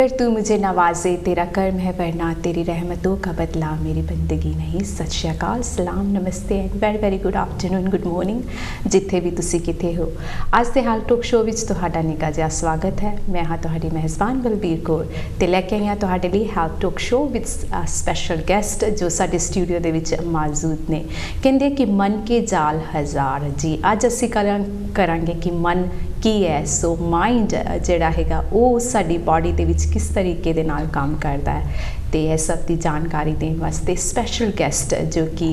फिर तू मुझे नवाजे, तेरा कर्म है वरना तेरी रहमतों का बदला मेरी बंदगी नहीं। सत श्री अकाल, सलाम, नमस्ते and very very good afternoon, good morning जिथे भी तुसी किथे हो। आज के हाल टॉक शो विच तुहाडा निक्का जिहा स्वागत है। मैं हाँ तुहाडी मेहजबान बलबीर कौर ते लैके आई हाँ तुहाडे लई health talk show with special गैसट जो साडे स्टूडियो दे विच मौजूद ने। कहंदे कि मन के जाल हज़ार। जी अज असीं करांगे कि मन की है। सो माइंड जिहड़ा हैगा वो साडी बॉडी दे विच किस तरीके दे नाल काम करता है तो यह सब की जानकारी देने वास्ते स्पैशल गैसट जो कि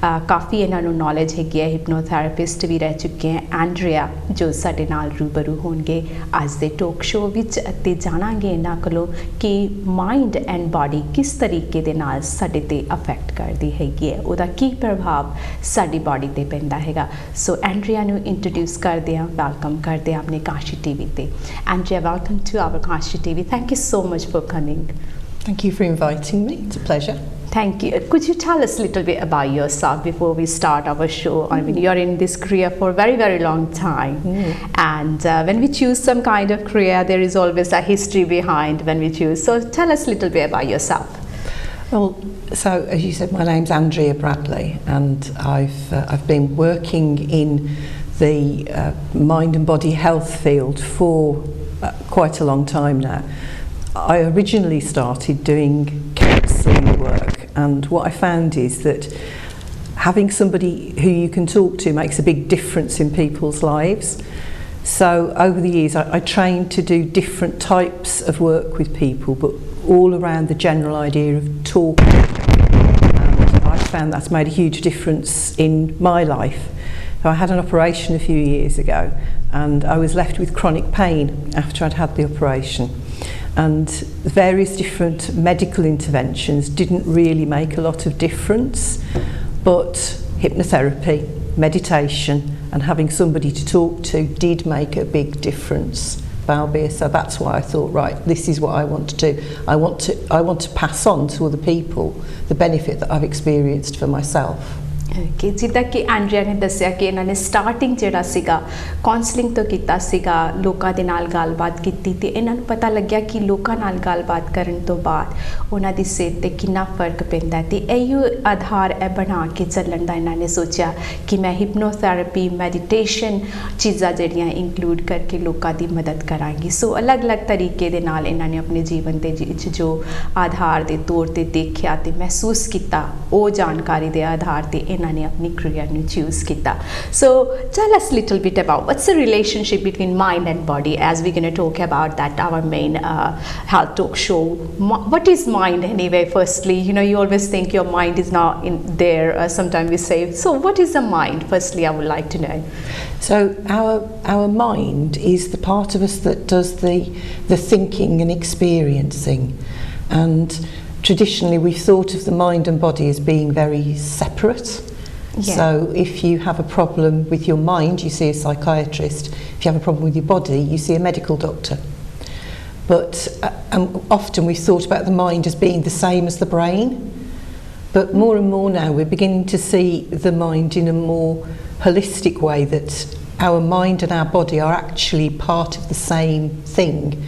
काफ़ी इन्होंने नॉलेज हैगी है, हिप्नोथेरेपिस्ट भी रह चुके हैं, एंड्रिया जो साडे नाल रूबरू होंगे आज दे टॉक शो विच ते जानांगे इन्हां कोलों कि माइंड एंड बॉडी किस तरीके दे नाल साडे ते अफेक्ट करदी हैगी है, उहदा की प्रभाव साडी बॉडी ते पैंदा हैगा। सो एंड्रिया नूं इंट्रोड्यूस करदे हां, वेलकम करदे हां अपने कांशी टीवी ते। Andrea, welcome to our Kanshi TV. Thank you so much for coming. Thank you for inviting me. It's a pleasure. Thank you. Could you tell us a little bit about yourself before we start our show? I mean, you're in this career for a very, very long time. And when we choose some kind of career, there is always a history behind when we choose. So tell us a little bit about yourself. Well, so as you said, my name's Andrea Bradley, and I've been working in the mind and body health field for quite a long time now. I originally started doing counselling work, and what I found is that having somebody who you can talk to makes a big difference in people's lives. So over the years I trained to do different types of work with people, but all around the general idea of talking, and I found that's made a huge difference in my life. So I had an operation a few years ago, and I was left with chronic pain after I'd had the operation. And various different medical interventions didn't really make a lot of difference, but hypnotherapy, meditation and having somebody to talk to did make a big difference, Balbir. So that's why I thought, right, this is what I want to do. I want to pass on to other people the benefit that I've experienced for myself. कि जिद्दां कि Andrea ने दस्सिया कि इन्होंने starting जिहड़ा सीगा counselling तो कीता सीगा, लोकां दे नाल गलबात कीती ते इन्हां नूं पता लग्या कि लोकां नाल गलबात करन तो बाद उन्हां दी सेहत ते किन्ना फर्क पैंदा है। ते इहो आधार है बना के चलण दा इन्हां ने सोचिया कि मैं हिप्नोथेरेपी, मैडिटेशन चीज़ां जिहड़ियां इंक्लूड करके लोकां दी मदद करांगी। सो अलग अलग तरीके दे नाल इन्हां ने अपने जीवन दे विच जो आधार दे तौर ते देखिया ते महसूस कीता, वो जानकारी दे आधार ते इन्हां ने अपनी career nu choose kita. So tell us a little bit about what's the relationship between mind and body, as we're going to talk about that our main health talk show. What is mind anyway? Firstly, you know, you always think your mind is not in there, sometimes we say, so what is the mind? Firstly, I would like to know. So our mind is the part of us that does the thinking and experiencing, and traditionally we've thought of the mind and body as being very separate. Yeah. So if you have a problem with your mind, you see a psychiatrist. If you have a problem with your body, you see a medical doctor. But often we've thought about the mind as being the same as the brain. But more and more now we're beginning to see the mind in a more holistic way, that our mind and our body are actually part of the same thing.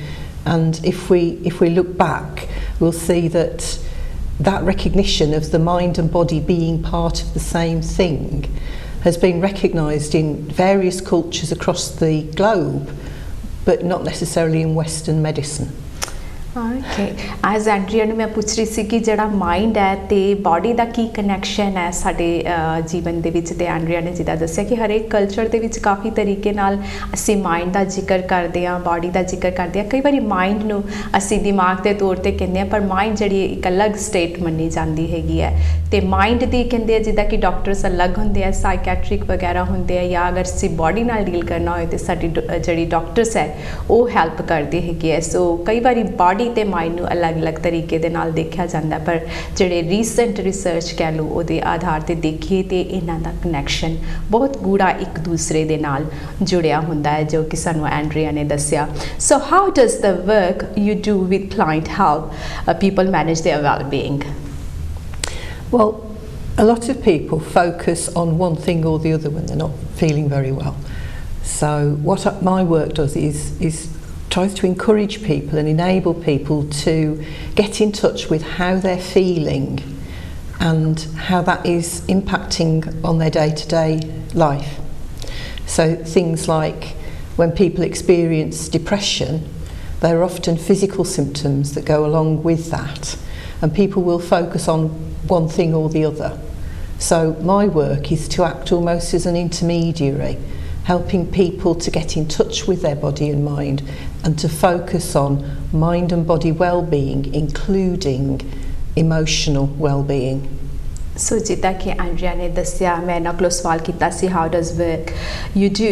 And if we look back, we'll see that recognition of the mind and body being part of the same thing has been recognised in various cultures across the globe, but not necessarily in Western medicine. Okay, as Andrea ने मैं पूछ रही सी कि जड़ा mind है तो body का की कनैक्शन है साडे जीवन दे विच, ते एंड्रिया ने जिदा दस्सिया कि हर एक कल्चर दे विच काफ़ी तरीके नाल असी माइंड का जिक्र करते हैं, बॉडी का जिक्र करते हैं। कई बार माइंड नूं असी दिमाग के तौर पर कहते हैं, पर माइंड जिहड़ी एक अलग स्टेट मनी जाती हैगी है। तो माइंड दी कहते हैं जिदा कि डॉक्टर्स अलग होंदे हैं, साइकैट्रिक वगैरह होंदे हैं, या अगर असी बॉडी नाल डील करना होए तो साडी जिहड़ी डॉक्टर्स है वो हैल्प करते हैगे है। सो कई बार बॉडी ते माइंड नूं अलग अलग तरीके दे नाल देखा जाता, पर जिहड़े रीसेंट रिसर्च कह लो उहदे आधार ते देखिए तो इन्हां दा कनैक्शन बहुत गूढ़ा एक दूसरे दे नाल जुड़िया हुंदा है, जो कि सानूं एंड्रिया ने दस्सिया। So how does the work you do with client help people manage their wellbeing? Well, a lot of people focus on one thing or the other when they're not feeling very well. So what my work does is tries to encourage people and enable people to get in touch with how they're feeling and how that is impacting on their day-to-day life. So things like when people experience depression, there are often physical symptoms that go along with that, and people will focus on one thing or the other. So my work is to act almost as an intermediary, helping people to get in touch with their body and mind and to focus on mind and body well-being, including emotional well-being. So ਜਿੱਦਾਂ ਕਿ Andrea ਨੇ ਦੱਸਿਆ, ਮੈਂ ਇਹਨਾਂ ਕੋਲੋਂ ਸਵਾਲ ਕੀਤਾ ਸੀ how does work you do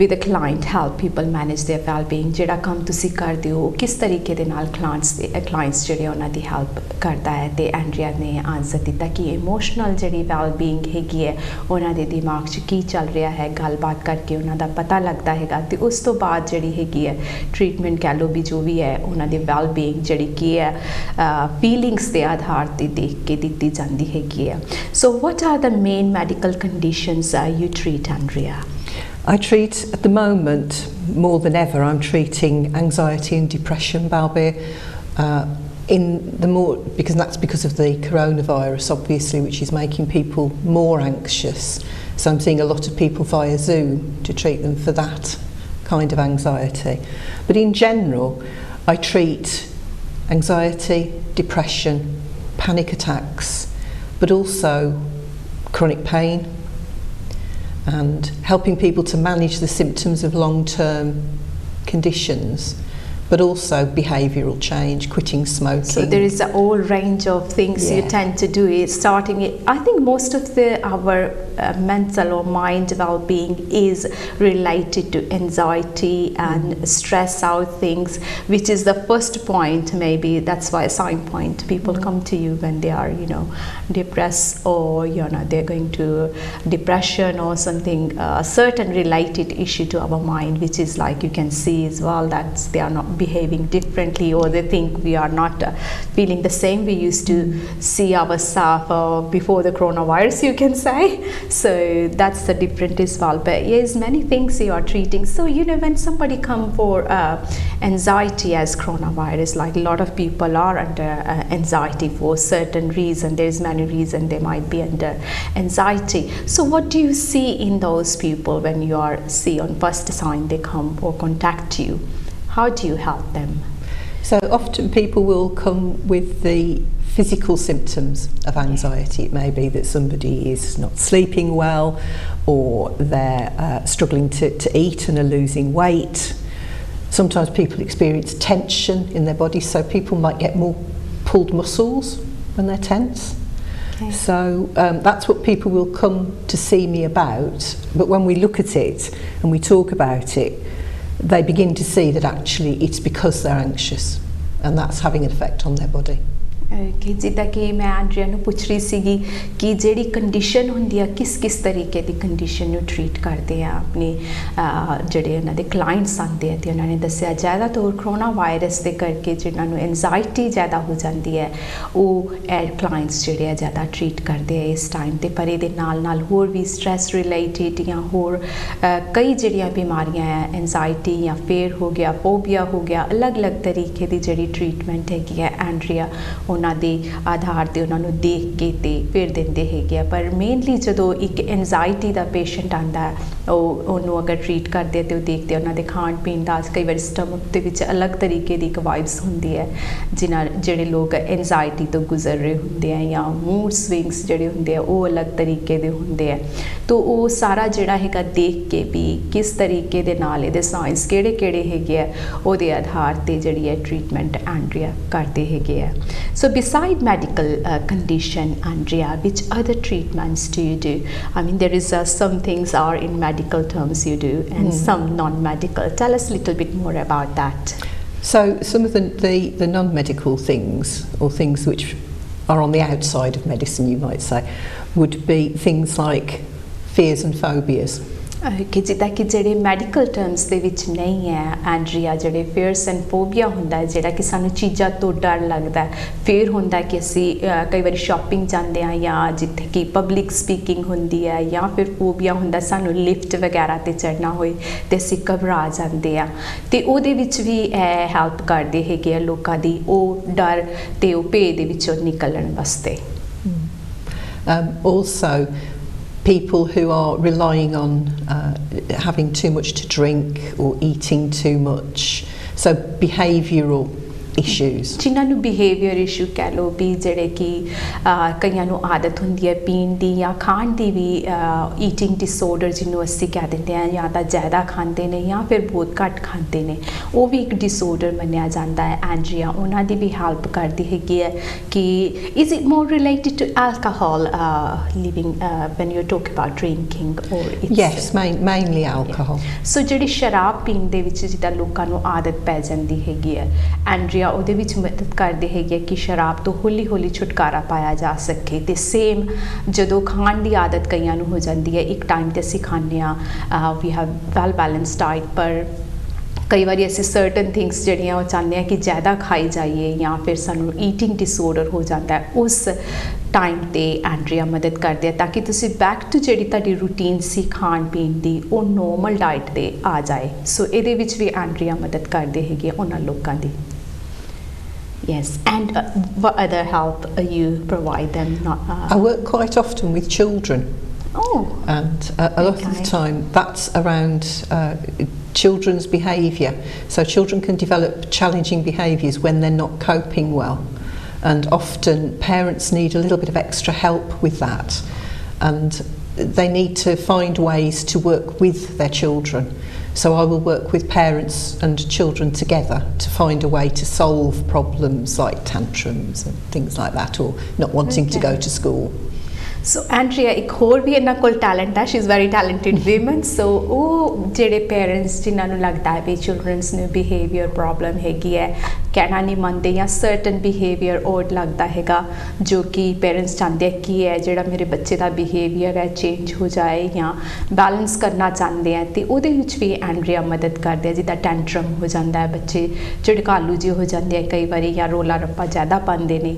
with a client help people manage their well-being, ਜਿਹੜਾ ਕੰਮ ਤੁਸੀਂ ਕਰਦੇ ਹੋ ਕਿਸ ਤਰੀਕੇ ਦੇ ਨਾਲ clients ਜਿਹੜੇ ਉਹਨਾਂ ਦੀ ਹੈਲਪ ਕਰਦਾ ਹੈ, ਤੇ ਐਂਡਰੀਆ ਨੇ ਆਨਸਰ ਦਿੱਤਾ ਕਿ ਇਮੋਸ਼ਨਲ ਜਿਹੜੀ well-being ਹੈਗੀ ਹੈ ਉਹਨਾਂ ਦੇ ਦਿਮਾਗ 'ਚ ਕੀ ਚੱਲ ਰਿਹਾ ਹੈ ਗੱਲਬਾਤ ਕਰਕੇ ਉਹਨਾਂ ਦਾ ਪਤਾ ਲੱਗਦਾ ਹੈਗਾ, ਤੇ ਉਸ ਤੋਂ ਬਾਅਦ ਜਿਹੜੀ ਹੈਗੀ ਹੈ ਟ੍ਰੀਟਮੈਂਟ ਕਹਿ ਲਓ ਵੀ ਜੋ ਵੀ ਹੈ ਉਹਨਾਂ ਦੀ well-being ਜਿਹੜੀ ਕੀ ਹੈ ਫੀਲਿੰਗਸ ਦੇ ਆਧਾਰ 'ਤੇ ਦੇਖ ਕੇ ਦਿੱਤੀ ਜਾਂਦੀ ਹੈਗੀ ਹੈ. So what are the main medical conditions you treat, Andrea? I treat, at the moment, more than ever, I'm treating anxiety and depression, Balbir, because of the coronavirus, obviously, which is making people more anxious. So I'm seeing a lot of people via Zoom to treat them for that kind of anxiety. But in general, I treat anxiety, depression, panic attacks, but also chronic pain, and helping people to manage the symptoms of long-term conditions, but also behavioural change, quitting smoking. So there is a whole range of things you tend to do. Starting it, I think most of our mental or mind well-being is related to anxiety and stress out things, which is the first point. Maybe that's why a sign point. People come to you when they are, depressed, or they're going to depression or something, a certain related issue to our mind, which is like you can see as well that they are not behaving differently, or they think we are not feeling the same we used to see ourselves before the coronavirus, you can say. So that's the difference as well. But yes, many things you are treating. So when somebody come for anxiety as coronavirus, like a lot of people are under anxiety for certain reason. There's many reasons they might be under anxiety. So what do you see in those people when you are on first sign they come or contact you? How do you help them? So often people will come with the physical symptoms of anxiety. It may be that somebody is not sleeping well, or they're struggling to eat and are losing weight. Sometimes people experience tension in their body, so people might get more pulled muscles when they're tense. Okay. So that's what people will come to see me about. But when we look at it and we talk about it, they begin to see that actually it's because they're anxious, and that's having an effect on their body. कि जिद्दां कि मैं Andrea ਨੂੰ ਪੁੱਛ ਰਹੀ ਸੀਗੀ ਕਿ ਜਿਹੜੀ condition ਹੁੰਦੀ ਆ ਕਿਸ ਤਰੀਕੇ ਦੀ ਕੰਡੀਸ਼ਨ ਨੂੰ ਟ੍ਰੀਟ ਕਰਦੇ ਆ ਆਪਣੇ ਜਿਹੜੇ ਉਹਨਾਂ ਦੇ ਕਲਾਇੰਟਸ ਆਉਂਦੇ ਆ, ਤੇ ਉਹਨਾਂ ਨੇ ਦੱਸਿਆ ਜ਼ਿਆਦਾਤਰ ਕਰੋਨਾ ਵਾਇਰਸ ਦੇ ਕਰਕੇ ਜਿਹਨਾਂ ਨੂੰ ਐਂਜ਼ਾਈਟੀ ਜ਼ਿਆਦਾ ਹੋ ਜਾਂਦੀ ਹੈ ਉਹ ਕਲਾਇੰਟਸ ਜਿਹੜੇ ਆ ਜ਼ਿਆਦਾ ਟ੍ਰੀਟ ਕਰਦੇ ਆ ਇਸ ਟਾਈਮ 'ਤੇ, ਪਰ ਇਹਦੇ ਨਾਲ ਹੋਰ ਵੀ ਸਟ੍ਰੈਸ ਰਿਲੇਟਿਡ ਜਾਂ ਹੋਰ ਕਈ ਜਿਹੜੀਆਂ ਬਿਮਾਰੀਆਂ ਹੈ ਐਂਜ਼ਾਈਟੀ ਜਾਂ ਫੇਅਰ ਹੋ ਗਿਆ, ਫੋਬੀਆ ਹੋ ਗਿਆ, ਅਲੱਗ-ਅਲੱਗ ਤਰੀਕੇ ਦੀ ਜਿਹੜੀ ਟ੍ਰੀਟਮੈਂਟ ਹੈਗੀ ਹੈ ਐਂਡਰੀਆ ਉਹਨਾਂ ਦੇ ਆਧਾਰ 'ਤੇ ਉਹਨਾਂ ਨੂੰ ਦੇਖ ਕੇ ਤੇ ਫਿਰ ਦਿੰਦੇ ਹੈਗੇ ਆ। ਪਰ ਮੇਨਲੀ ਜਦੋਂ ਇੱਕ ਐਂਜ਼ਾਈਟੀ ਦਾ ਪੇਸ਼ੈਂਟ ਆਉਂਦਾ ਉਹਨੂੰ ਅਗਰ ਟ੍ਰੀਟ ਕਰਦੇ ਤੇ ਉਹ ਦੇਖਦੇ ਉਹਨਾਂ ਦੇ ਖਾਣ ਪੀਣ ਦਾ ਕਈ ਵਾਰੀ ਸਟਮਕ ਦੇ ਵਿੱਚ ਅਲੱਗ ਤਰੀਕੇ ਦੀ ਇੱਕ ਵਾਈਬਸ ਹੁੰਦੀ ਹੈ ਜਿਹੜੇ ਲੋਕ ਐਂਜ਼ਾਈਟੀ ਤੋਂ ਗੁਜ਼ਰ ਰਹੇ ਹੁੰਦੇ ਆ, ਜਾਂ ਮੂਡ ਸਵਿੰਗਸ ਜਿਹੜੇ ਹੁੰਦੇ ਆ ਉਹ ਅਲੱਗ ਤਰੀਕੇ ਦੇ ਹੁੰਦੇ ਆ, ਤਾਂ ਉਹ ਸਾਰਾ ਜਿਹੜਾ ਹੈਗਾ ਦੇਖ ਕੇ ਵੀ ਕਿਸ ਤਰੀਕੇ ਦੇ ਨਾਲ ਇਹਦੇ ਸਾਇੰਸ ਕਿਹੜੇ ਹੈਗੇ ਆ ਉਹਦੇ ਆਧਾਰ 'ਤੇ ਜਿਹੜੀ ਹੈ ਟ੍ਰੀਟਮੈਂਟ ਐਂਡਰੀਆ ਕਰਦੇ ਹੈਗੇ ਆ। So beside medical condition, Andrea, which other treatments do you do? I mean, there is some things are in medical terms you do, and some non-medical. Tell us a little bit more about that. So some of the non-medical things, or things which are on the outside of medicine, you might say, would be things like fears and phobias. कि जिदा कि ਜਿਹੜੇ medical terms ਦੇ ਵਿੱਚ ਨਹੀਂ ਹੈ ਐਂਡਰੀਆ ਜਿਹੜੇ ਫੀਅਰਸ and phobia ਹੁੰਦਾ ਹੈ ਜਿਹੜਾ ਕਿ ਸਾਨੂੰ ਚੀਜ਼ਾਂ ਤੋਂ ਡਰ ਲੱਗਦਾ ਹੈ ਫਿਰ ਹੁੰਦਾ ਕਿ ਅਸੀਂ ਕਈ ਵਾਰੀ ਸ਼ਾਪਿੰਗ ਜਾਂਦੇ ਹਾਂ ਜਾਂ ਜਿੱਥੇ ਕਿ ਪਬਲਿਕ ਸਪੀਕਿੰਗ ਹੁੰਦੀ ਹੈ ਜਾਂ ਫਿਰ ਫੋਬੀਆ ਹੁੰਦਾ ਸਾਨੂੰ ਲਿਫਟ ਵਗੈਰਾ ਤੇ ਚੜ੍ਹਨਾ ਹੋਏ ਤੇ ਅਸੀਂ ਘਬਰਾ ਜਾਂਦੇ ਆ ਤੇ ਉਹਦੇ ਵਿੱਚ ਵੀ ਹੈਲਪ ਕਰਦੇ ਹੈਗੇ ਆ ਲੋਕਾਂ ਦੀ ਉਹ ਡਰ ਤੇ ਉਹ ਭੇ ਦੇ ਵਿੱਚੋਂ ਨਿਕਲਣ ਵਾਸਤੇ also people who are relying on having too much to drink or eating too much, so behavioural issues ਜਿਨ੍ਹਾਂ ਨੂੰ ਬਿਹੇਵੀਅਰ ਇਸ਼ੂ ਕਹਿ ਲਓ ਵੀ ਜਿਹੜੇ ਕਿ ਕਈਆਂ ਨੂੰ ਆਦਤ ਹੁੰਦੀ ਹੈ ਪੀਣ ਦੀ ਜਾਂ ਖਾਣ ਦੀ ਵੀ ਈਟਿੰਗ ਡਿਸਆਰਡਰ ਜਿਹਨੂੰ ਅਸੀਂ ਕਹਿ ਦਿੰਦੇ ਹਾਂ ਜਾਂ ਤਾਂ ਜ਼ਿਆਦਾ ਖਾਂਦੇ ਨੇ ਜਾਂ ਫਿਰ ਬਹੁਤ ਘੱਟ ਖਾਂਦੇ ਨੇ ਉਹ ਵੀ ਇੱਕ ਡਿਸਆਰਡਰ ਮੰਨਿਆ ਜਾਂਦਾ ਹੈ ਐਂਡਰੀਆ ਉਹਨਾਂ ਦੀ ਵੀ ਹੈਲਪ ਕਰਦੀ ਹੈਗੀ ਹੈ ਕਿ is it more related to alcohol living when you talk about drinking ਔਰ yes mainly alcohol ਸੋ ਜਿਹੜੀ ਸ਼ਰਾਬ ਪੀਣ ਦੇ ਵਿੱਚ ਜਿੱਦਾਂ ਲੋਕਾਂ ਨੂੰ ਆਦਤ ਪੈ ਜਾਂਦੀ ਹੈਗੀ ਹੈ ਐਂਡਰੀਆ ਉਹਦੇ ਵਿੱਚ ਮਦਦ ਕਰਦੇ ਹੈਗੇ ਕਿ ਸ਼ਰਾਬ ਤੋਂ ਹੌਲੀ ਹੌਲੀ ਛੁਟਕਾਰਾ ਪਾਇਆ ਜਾ ਸਕੇ ਤੇ ਸੇਮ ਜਦੋਂ ਖਾਣ ਦੀ ਆਦਤ ਕਈਆਂ ਨੂੰ ਹੋ ਜਾਂਦੀ ਹੈ ਇੱਕ ਟਾਈਮ ਤੇ ਅਸੀਂ ਖਾਂਦੇ ਹਾਂ we have well balance diet ਪਰ ਕਈ ਵਾਰੀ ਅਸੀਂ ਸਰਟਨ ਥਿੰਗਸ ਜਿਹੜੀਆਂ ਉਹ ਚਾਹੁੰਦੇ ਹਾਂ ਕਿ ਜ਼ਿਆਦਾ ਖਾਈ ਜਾਈਏ ਜਾਂ ਫਿਰ ਸਾਨੂੰ ਈਟਿੰਗ ਡਿਸਆਰਡਰ ਹੋ ਜਾਂਦਾ ਹੈ ਉਸ ਟਾਈਮ ਤੇ ਐਂਡਰੀਆ ਮਦਦ ਕਰਦੇ ਆ ਤਾਂ ਕਿ ਤੁਸੀਂ ਬੈਕ ਟੂ ਜਿਹੜੀ ਤੁਹਾਡੀ ਰੂਟੀਨ ਸੀ ਖਾਣ ਪੀਣ ਦੀ ਉਹ ਨੋਰਮਲ ਡਾਈਟ ਤੇ ਆ ਜਾਏ ਸੋ ਇਹਦੇ ਵਿੱਚ ਵੀ ਐਂਡਰੀਆ ਮਦਦ ਕਰਦੇ ਹੈਗੇ ਉਹਨਾਂ ਲੋਕਾਂ ਦੀ Yes, and what other help you provide them? I work quite often with children. Oh. And a lot of the time that's around children's behaviour. So children can develop challenging behaviours when they're not coping well. And often parents need a little bit of extra help with that. And they need to find ways to work with their children. So I will work with parents and children together to find a way to solve problems like tantrums and things like that, or not wanting to go to school. ਸੋ ਐਂਡਰੀਆ ਇੱਕ ਹੋਰ ਵੀ ਇਹਨਾਂ ਕੋਲ talent ਹੈ she is very talented ਵੀਮਨ ਸੋ ਉਹ ਜਿਹੜੇ parents ਜਿਨ੍ਹਾਂ ਨੂੰ ਲੱਗਦਾ ਹੈ ਵੀ ਚਿਲਡਰਨਸ ਨੂੰ ਬਿਹੇਵੀਅਰ ਪ੍ਰੋਬਲਮ ਹੈਗੀ ਹੈ ਕਹਿਣਾ ਨਹੀਂ ਮੰਨਦੇ ਜਾਂ ਸਰਟਨ ਬਿਹੇਵੀਅਰ ਔਡ ਲੱਗਦਾ ਹੈਗਾ ਜੋ ਕਿ ਪੇਰੈਂਟਸ ਚਾਹੁੰਦੇ ਆ ਕਿ ਹੈ ਜਿਹੜਾ ਮੇਰੇ ਬੱਚੇ ਦਾ ਬਿਹੇਵੀਅਰ ਹੈ ਚੇਂਜ ਹੋ ਜਾਏ ਜਾਂ ਬੈਲੈਂਸ ਕਰਨਾ ਚਾਹੁੰਦੇ ਆ ਤੇ ਉਹਦੇ ਵਿੱਚ ਵੀ ਐਂਡਰੀਆ ਮਦਦ ਕਰਦੇ ਆ ਜਿੱਦਾਂ ਟੈਂਟਰਮ ਹੋ ਜਾਂਦਾ ਹੈ ਬੱਚੇ ਝੜਕਾਲੂ ਜਿਹੇ ਹੋ ਜਾਂਦੇ ਆ ਕਈ ਵਾਰੀ ਜਾਂ ਰੋਲਾ ਰੱਪਾ ਜ਼ਿਆਦਾ ਪਾਉਂਦੇ ਨੇ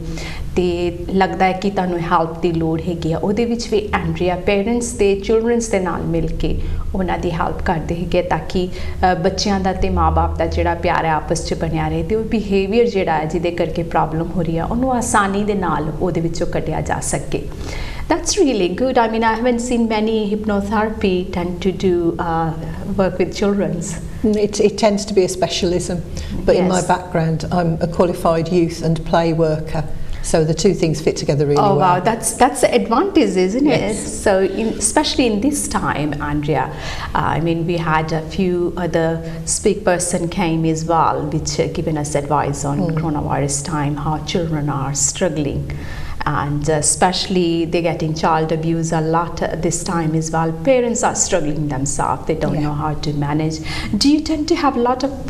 ਤੇ ਲੱਗਦਾ ਹੈ ਕਿ ਤੁਹਾਨੂੰ ਹੈਲਪ ਦੀ ਲੋੜ ਹੈਗੀ ਆ ਉਹਦੇ ਵਿੱਚ ਵੀ ਐਂਡਰੀਆ ਪੇਰੈਂਟਸ ਤੇ ਚਿਲਡਰਨਸ ਦੇ ਨਾਲ ਮਿਲ ਕੇ ਉਹਨਾਂ ਦੀ ਹੈਲਪ ਕਰਦੇ ਹੈਗੇ ਤਾਂ ਕਿ ਬੱਚਿਆਂ ਦਾ ਤੇ ਮਾਂ-ਬਾਪ ਦਾ ਜਿਹੜਾ ਪਿਆਰ ਹੈ ਆਪਸ 'ਚ ਬਣਿਆ ਰਹੇ ਤੇ ਉਹ ਬਿਹੇਵੀਅਰ ਜਿਹੜਾ ਹੈ ਜਿਹਦੇ ਕਰਕੇ ਪ੍ਰੋਬਲਮ ਹੋ ਰਹੀ ਆ ਉਹਨੂੰ ਆਸਾਨੀ ਦੇ ਨਾਲ ਉਹਦੇ ਵਿੱਚੋਂ ਕੱਢਿਆ ਜਾ ਸਕੇ That's really good. I mean, I haven't seen many hypnotherapy tend to do work with children's. It tends to be a specialism, but in my background, I'm a qualified youth and play worker. So the two things fit together really well. Oh wow, that's the advantage, isn't it? Yes. So especially in this time, Andrea, I mean we had a few other speak person came as well, which given us advice on coronavirus time, how children are struggling. And especially they're getting child abuse a lot this time as well. Parents are struggling themselves. They don't know how to manage. Do you tend to have a lot of,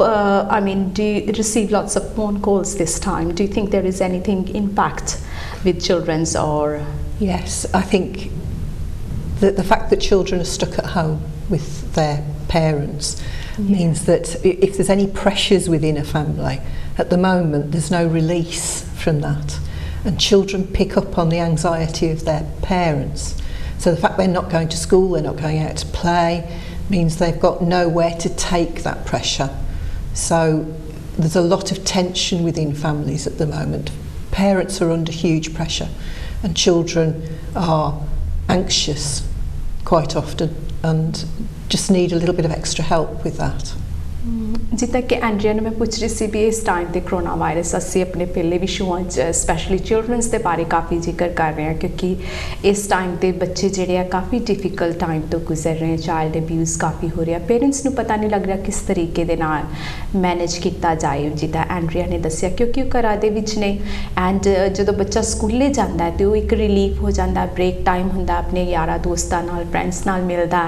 do you receive lots of phone calls this time? Do you think there is anything impact with children's or? Yes, I think the fact that children are stuck at home with their parents means that if there's any pressures within a family, at the moment there's no release from that. And children pick up on the anxiety of their parents. So the fact they're not going to school, they're not going out to play, means they've got nowhere to take that pressure. So there's a lot of tension within families at the moment. Parents are under huge pressure and children are anxious quite often and just need a little bit of extra help with that. ਜਿੱਦਾਂ ਕਿ ਐਂਡਰੀਆ ਨੂੰ ਮੈਂ ਪੁੱਛ ਰਹੀ ਸੀ ਵੀ ਇਸ time ਤੇ corona virus ਅਸੀਂ ਆਪਣੇ ਪਹਿਲੇ ਵੀ ਸ਼ੋਆਂ 'ਚ ਸਪੈਸ਼ਲੀ ਚਿਲਡਰਨਸ ਦੇ ਬਾਰੇ ਕਾਫੀ ਜ਼ਿਕਰ ਕਰ ਰਹੇ ਹਾਂ ਕਿਉਂਕਿ ਇਸ ਟਾਈਮ ਤੇ ਬੱਚੇ ਜਿਹੜੇ ਆ ਕਾਫੀ ਡਿਫਿਕਲਟ ਟਾਈਮ ਤੋਂ ਗੁਜ਼ਰ ਰਹੇ ਚਾਈਲਡ ਅਬਿਊਜ਼ ਕਾਫੀ ਹੋ ਰਿਹਾ ਪੇਰੈਂਟਸ ਨੂੰ ਪਤਾ ਨਹੀਂ ਲੱਗ ਰਿਹਾ ਕਿਸ ਤਰੀਕੇ ਦੇ ਨਾਲ ਮੈਨੇਜ ਕੀਤਾ ਜਾਏ ਜਿੱਦਾਂ ਐਂਡਰੀਆ ਨੇ ਦੱਸਿਆ ਕਿਉਂਕਿ ਉਹ ਘਰਾਂ ਦੇ ਵਿੱਚ ਨੇ ਐਂਡ ਜਦੋਂ ਬੱਚਾ ਸਕੂਲੇ ਜਾਂਦਾ ਤੇ ਉਹ ਇੱਕ ਰਿਲੀਫ ਹੋ ਜਾਂਦਾ ਬ੍ਰੇਕ ਟਾਈਮ ਹੁੰਦਾ ਆਪਣੇ ਯਾਰਾਂ ਦੋਸਤਾਂ ਨਾਲ ਫਰੈਂਡਸ ਨਾਲ ਮਿਲਦਾ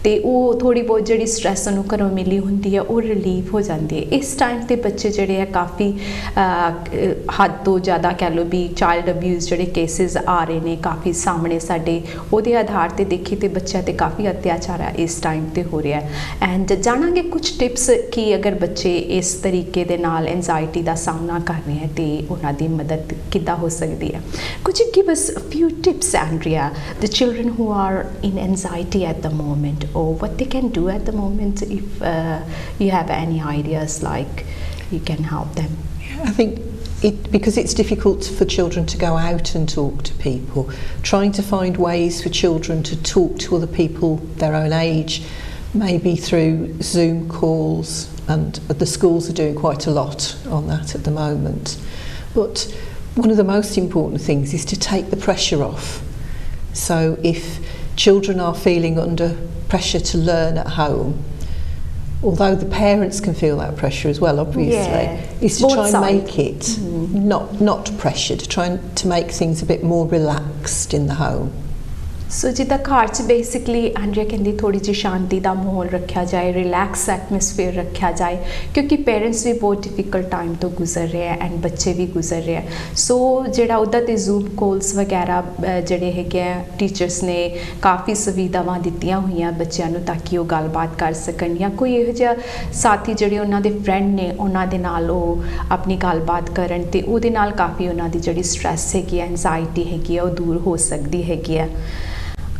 ਤੇ ਉਹ ਥੋੜ੍ਹੀ ਬਹੁਤ ਜਿਹੜੀ ਸਟਰੈਸ ਉਹਨੂੰ ਘਰੋਂ ਮਿਲੀ ਹੁੰਦੀ ਹੈ ਉਹ वो रिलीव हो जाती है। इस टाइम ते बच्चे जिहड़े है काफ़ी हद तो ज़्यादा कह लो भी चाइल्ड अब्यूज़ जिहड़े केसेस आ रहे ने काफ़ी सामने साडे ਉਹਦੇ आधार ते देखी तो बच्चों ते काफ़ी अत्याचार है इस टाइम ते हो रहा है। एंड जानांगे कुछ टिप्स कि अगर बच्चे इस तरीके दे नाल एंजाइटी का सामना कर रहे हैं तो उन्हां दी मदद किद्दां हो सकती है। Could you give us a few tips, Andrea, the children who are in anxiety at the moment, or what they can do at the moment, if you have any ideas like you can help them? I think because it's difficult for children to go out and talk to people, trying to find ways for children to talk to other people their own age, maybe through Zoom calls, and the schools are doing quite a lot on that at the moment. But one of the most important things is to take the pressure off. So if children are feeling under pressure to learn at home, although the parents can feel that pressure as well, obviously, is to try and make it not pressure, to try and to make things a bit more relaxed in the home. सो जिद्दां घर च basically Andrea कहती थोड़ी जी शांति का माहौल रखा जाए, relax atmosphere रखा जाए, क्योंकि पेरेंट्स भी बहुत डिफिकल्ट टाइम तो गुजर रहे हैं एंड बच्चे भी गुजर रहे हैं। सो जिहड़ा उधर ते जूम कॉल्स वगैरह जिहड़े हैगे टीचर्स ने काफ़ी सुविधावां दित्तियां होईयां बच्चों नूं ताकि वो गलबात कर सकन, या कोई इहो जिहा साथी जिहड़े उन्हां दे फ्रेंड ने उन्हां दे नाल ओह अपनी गलबात करन ते उहदे नाल काफ़ी उन्हां दी जिहड़ी स्ट्रैस हैगी एंजाइटी हैगी है वो दूर हो सकदी हैगी है।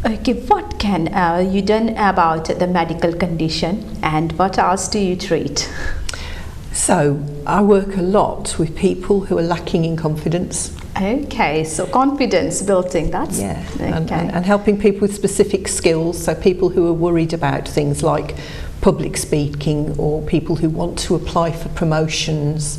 Okay, what can you done about the medical condition, and what else do you treat? So I work a lot with people who are lacking in confidence. Okay, so confidence building, that's okay. And helping people with specific skills, so people who are worried about things like public speaking, or people who want to apply for promotions,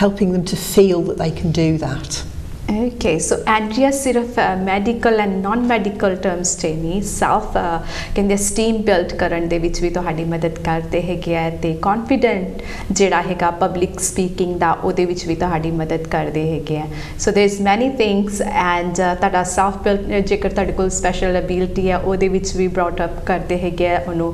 helping them to feel that they can do that. Okay, so Andrea सिर्फ medical and non-medical terms चे नहीं, self कहते esteem build करन दे विच भी तुहाडी मदद करते हैगे आ ते confident जिहड़ा हैगा public speaking दा ओदे विच भी तुहाडी मदद करदे हैगे आ। So there's many things, and तुहाडा self build जेकर तुहाडे कोल special ability है ओदे विच भी brought up करदे हैगे आ, उन्हों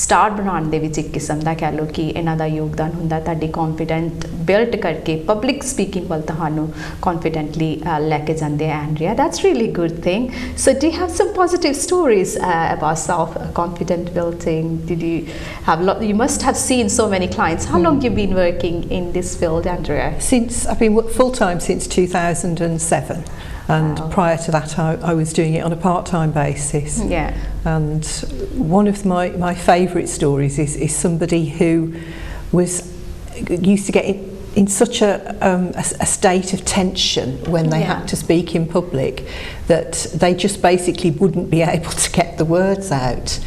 star बनाउण दे विच एक किस्म दा कह लो कि इन्हां दा योगदान हुंदा तुहाडी confident build करके public speaking वल तुहानू confidently लेके जांदे Andrea. That's really good thing. So do you have some positive stories about self confident building? Did you have you must have seen so many clients. How long you been working in this field, Andrea? Since I've been full time since 2007, and prior to that I was doing it on a part-time basis. Yeah. And one of my favourite stories is somebody who was used to get in such a state of tension when they had to speak in public that they just basically wouldn't be able to get the words out.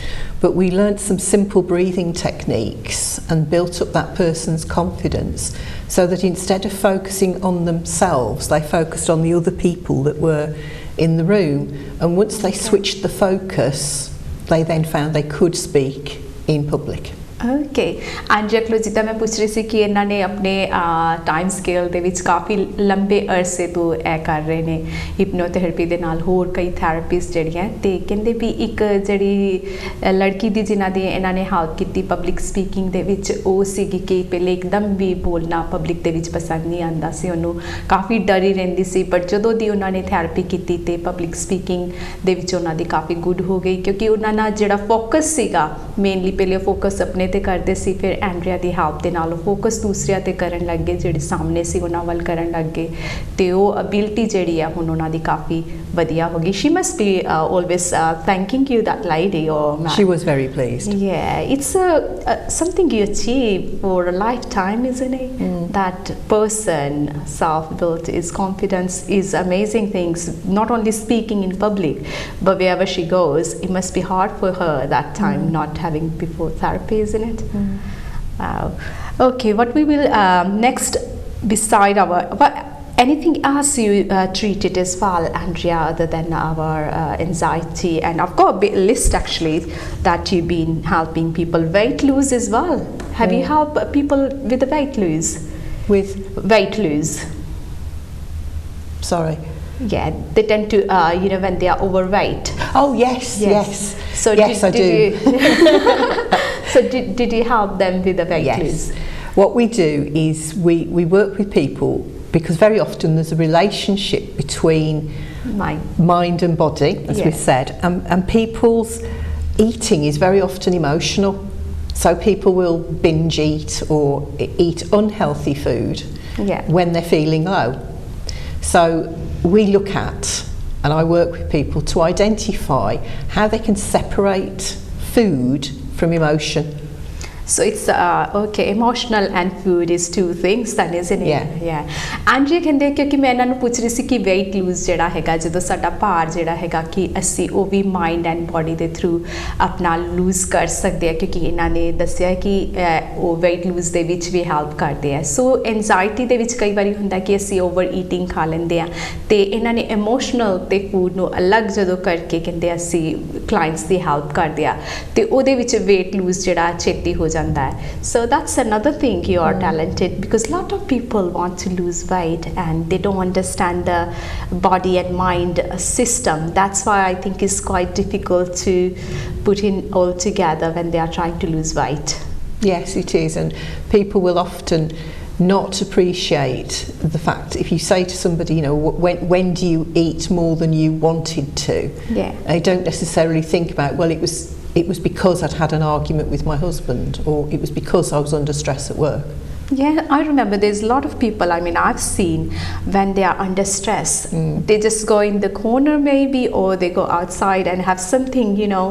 But we learnt some simple breathing techniques and built up that person's confidence, so that instead of focusing on themselves, they focused on the other people that were in the room. And once they switched the focus, they then found they could speak in public. Okay Andrea कोलों जिद्दां मैं पूछ रही सी कि इन्हां ने अपने time scale दे विच काफ़ी लंबे अरसे तो ए कर रहे ने हिप्नोथेरेपी दे नाल होर कई थैरेपिस्ट जिहड़ियां ते कहंदे भी एक जिहड़ी लड़की दी जिन्हां दी इन्हां ने हेल्प कीती पब्लिक स्पीकिंग दे विच ओह सीगी कि पहले एकदम भी बोलना पब्लिक दे विच पसंद नहीं आंदा सी, उहनूं काफ़ी डरी रहिंदी सी, पर जदों दी उन्हां ने थैरेपी कीती ते पब्लिक स्पीकिंग दे विच उन्हां दी काफ़ी गुड हो गई, क्योंकि उन्हां दा जिहड़ा फोकस सीगा मेनली पहले फोकस अपने ते करते सी, फिर एंड्रिया दी हेल्प दे नाल फोकस दूसरिਆਂ ते करन लग गए, जिहड़े सामने सी उन्हां वल करन लग गए ते ओह अबिलिटी जिहड़ी आ हुण उन्हां दी काफ़ी वधिया हो गई. She must be always thanking you, that lady. Or she was very pleased. Yeah, it's something you achieve for a lifetime, isn't it? That person self-built is confidence is amazing things, not only speaking in public but wherever she goes. It must be hard for her that time not having before therapy, isn't it? Wow. Okay, what we will next, beside our anything else you treated as well, Andrea, other than our anxiety? And I've got a bit list actually that you've been helping people weight lose as well. Have you helped people with the weight lose? With weight lose? Sorry. Yeah, they tend to you know, when they are overweight. Oh yes. So yes, I do. So did you help them with the weight loss? What we do is we work with people because very often there's a relationship between mind and body, as we've said, and people's eating is very often emotional. So people will binge eat or eat unhealthy food when they're feeling low. So we look at, and I work with people to identify how they can separate food from emotion. So it's okay, emotional and food is two things then, isn't it? Yeah. Andrea ਕਹਿੰਦੇ ਕਿਉਂਕਿ ਮੈਂ ਇਹਨਾਂ ਨੂੰ ਪੁੱਛ ਰਹੀ ਸੀ ਕਿ weight lose ਜਿਹੜਾ ਹੈਗਾ ਜਦੋਂ ਸਾਡਾ ਭਾਰ ਜਿਹੜਾ ਹੈਗਾ ਕਿ ਅਸੀਂ ਉਹ ਵੀ mind and body ਦੇ through ਆਪਣਾ lose ਕਰ ਸਕਦੇ ਆ ਕਿਉਂਕਿ ਇਹਨਾਂ ਨੇ ਦੱਸਿਆ ਕਿ ਉਹ weight lose ਦੇ ਵਿੱਚ ਵੀ help ਕਰਦੇ ਆ। ਸੋ anxiety ਦੇ ਵਿੱਚ ਕਈ ਵਾਰੀ ਹੁੰਦਾ ਕਿ ਅਸੀਂ over eating ਖਾ ਲੈਂਦੇ ਆ ਤੇ ਇਹਨਾਂ ਨੇ emotional ਤੇ food ਨੂੰ ਅਲੱਗ ਜਦੋਂ ਕਰਕੇ ਕਹਿੰਦੇ ਅਸੀਂ clients ਦੀ help ਕਰਦੇ ਆ ਤੇ ਉਹਦੇ ਵਿੱਚ weight lose ਜਿਹੜਾ ਛੇਤੀ ਹੋ So that's another thing you are talented, because a lot of people want to lose weight and they don't understand the body and mind system. That's why I think it's quite difficult to put in all together when they are trying to lose weight. Yes, it is, and people will often not appreciate the fact if you say to somebody, you know, when do you eat more than you wanted to? They don't necessarily think about, well, it was because I'd had an argument with my husband, or it was because I was under stress at work. Yeah, I remember there's a lot of people, I mean, I've seen when they are under stress, they just go in the corner maybe, or they go outside and have something, you know,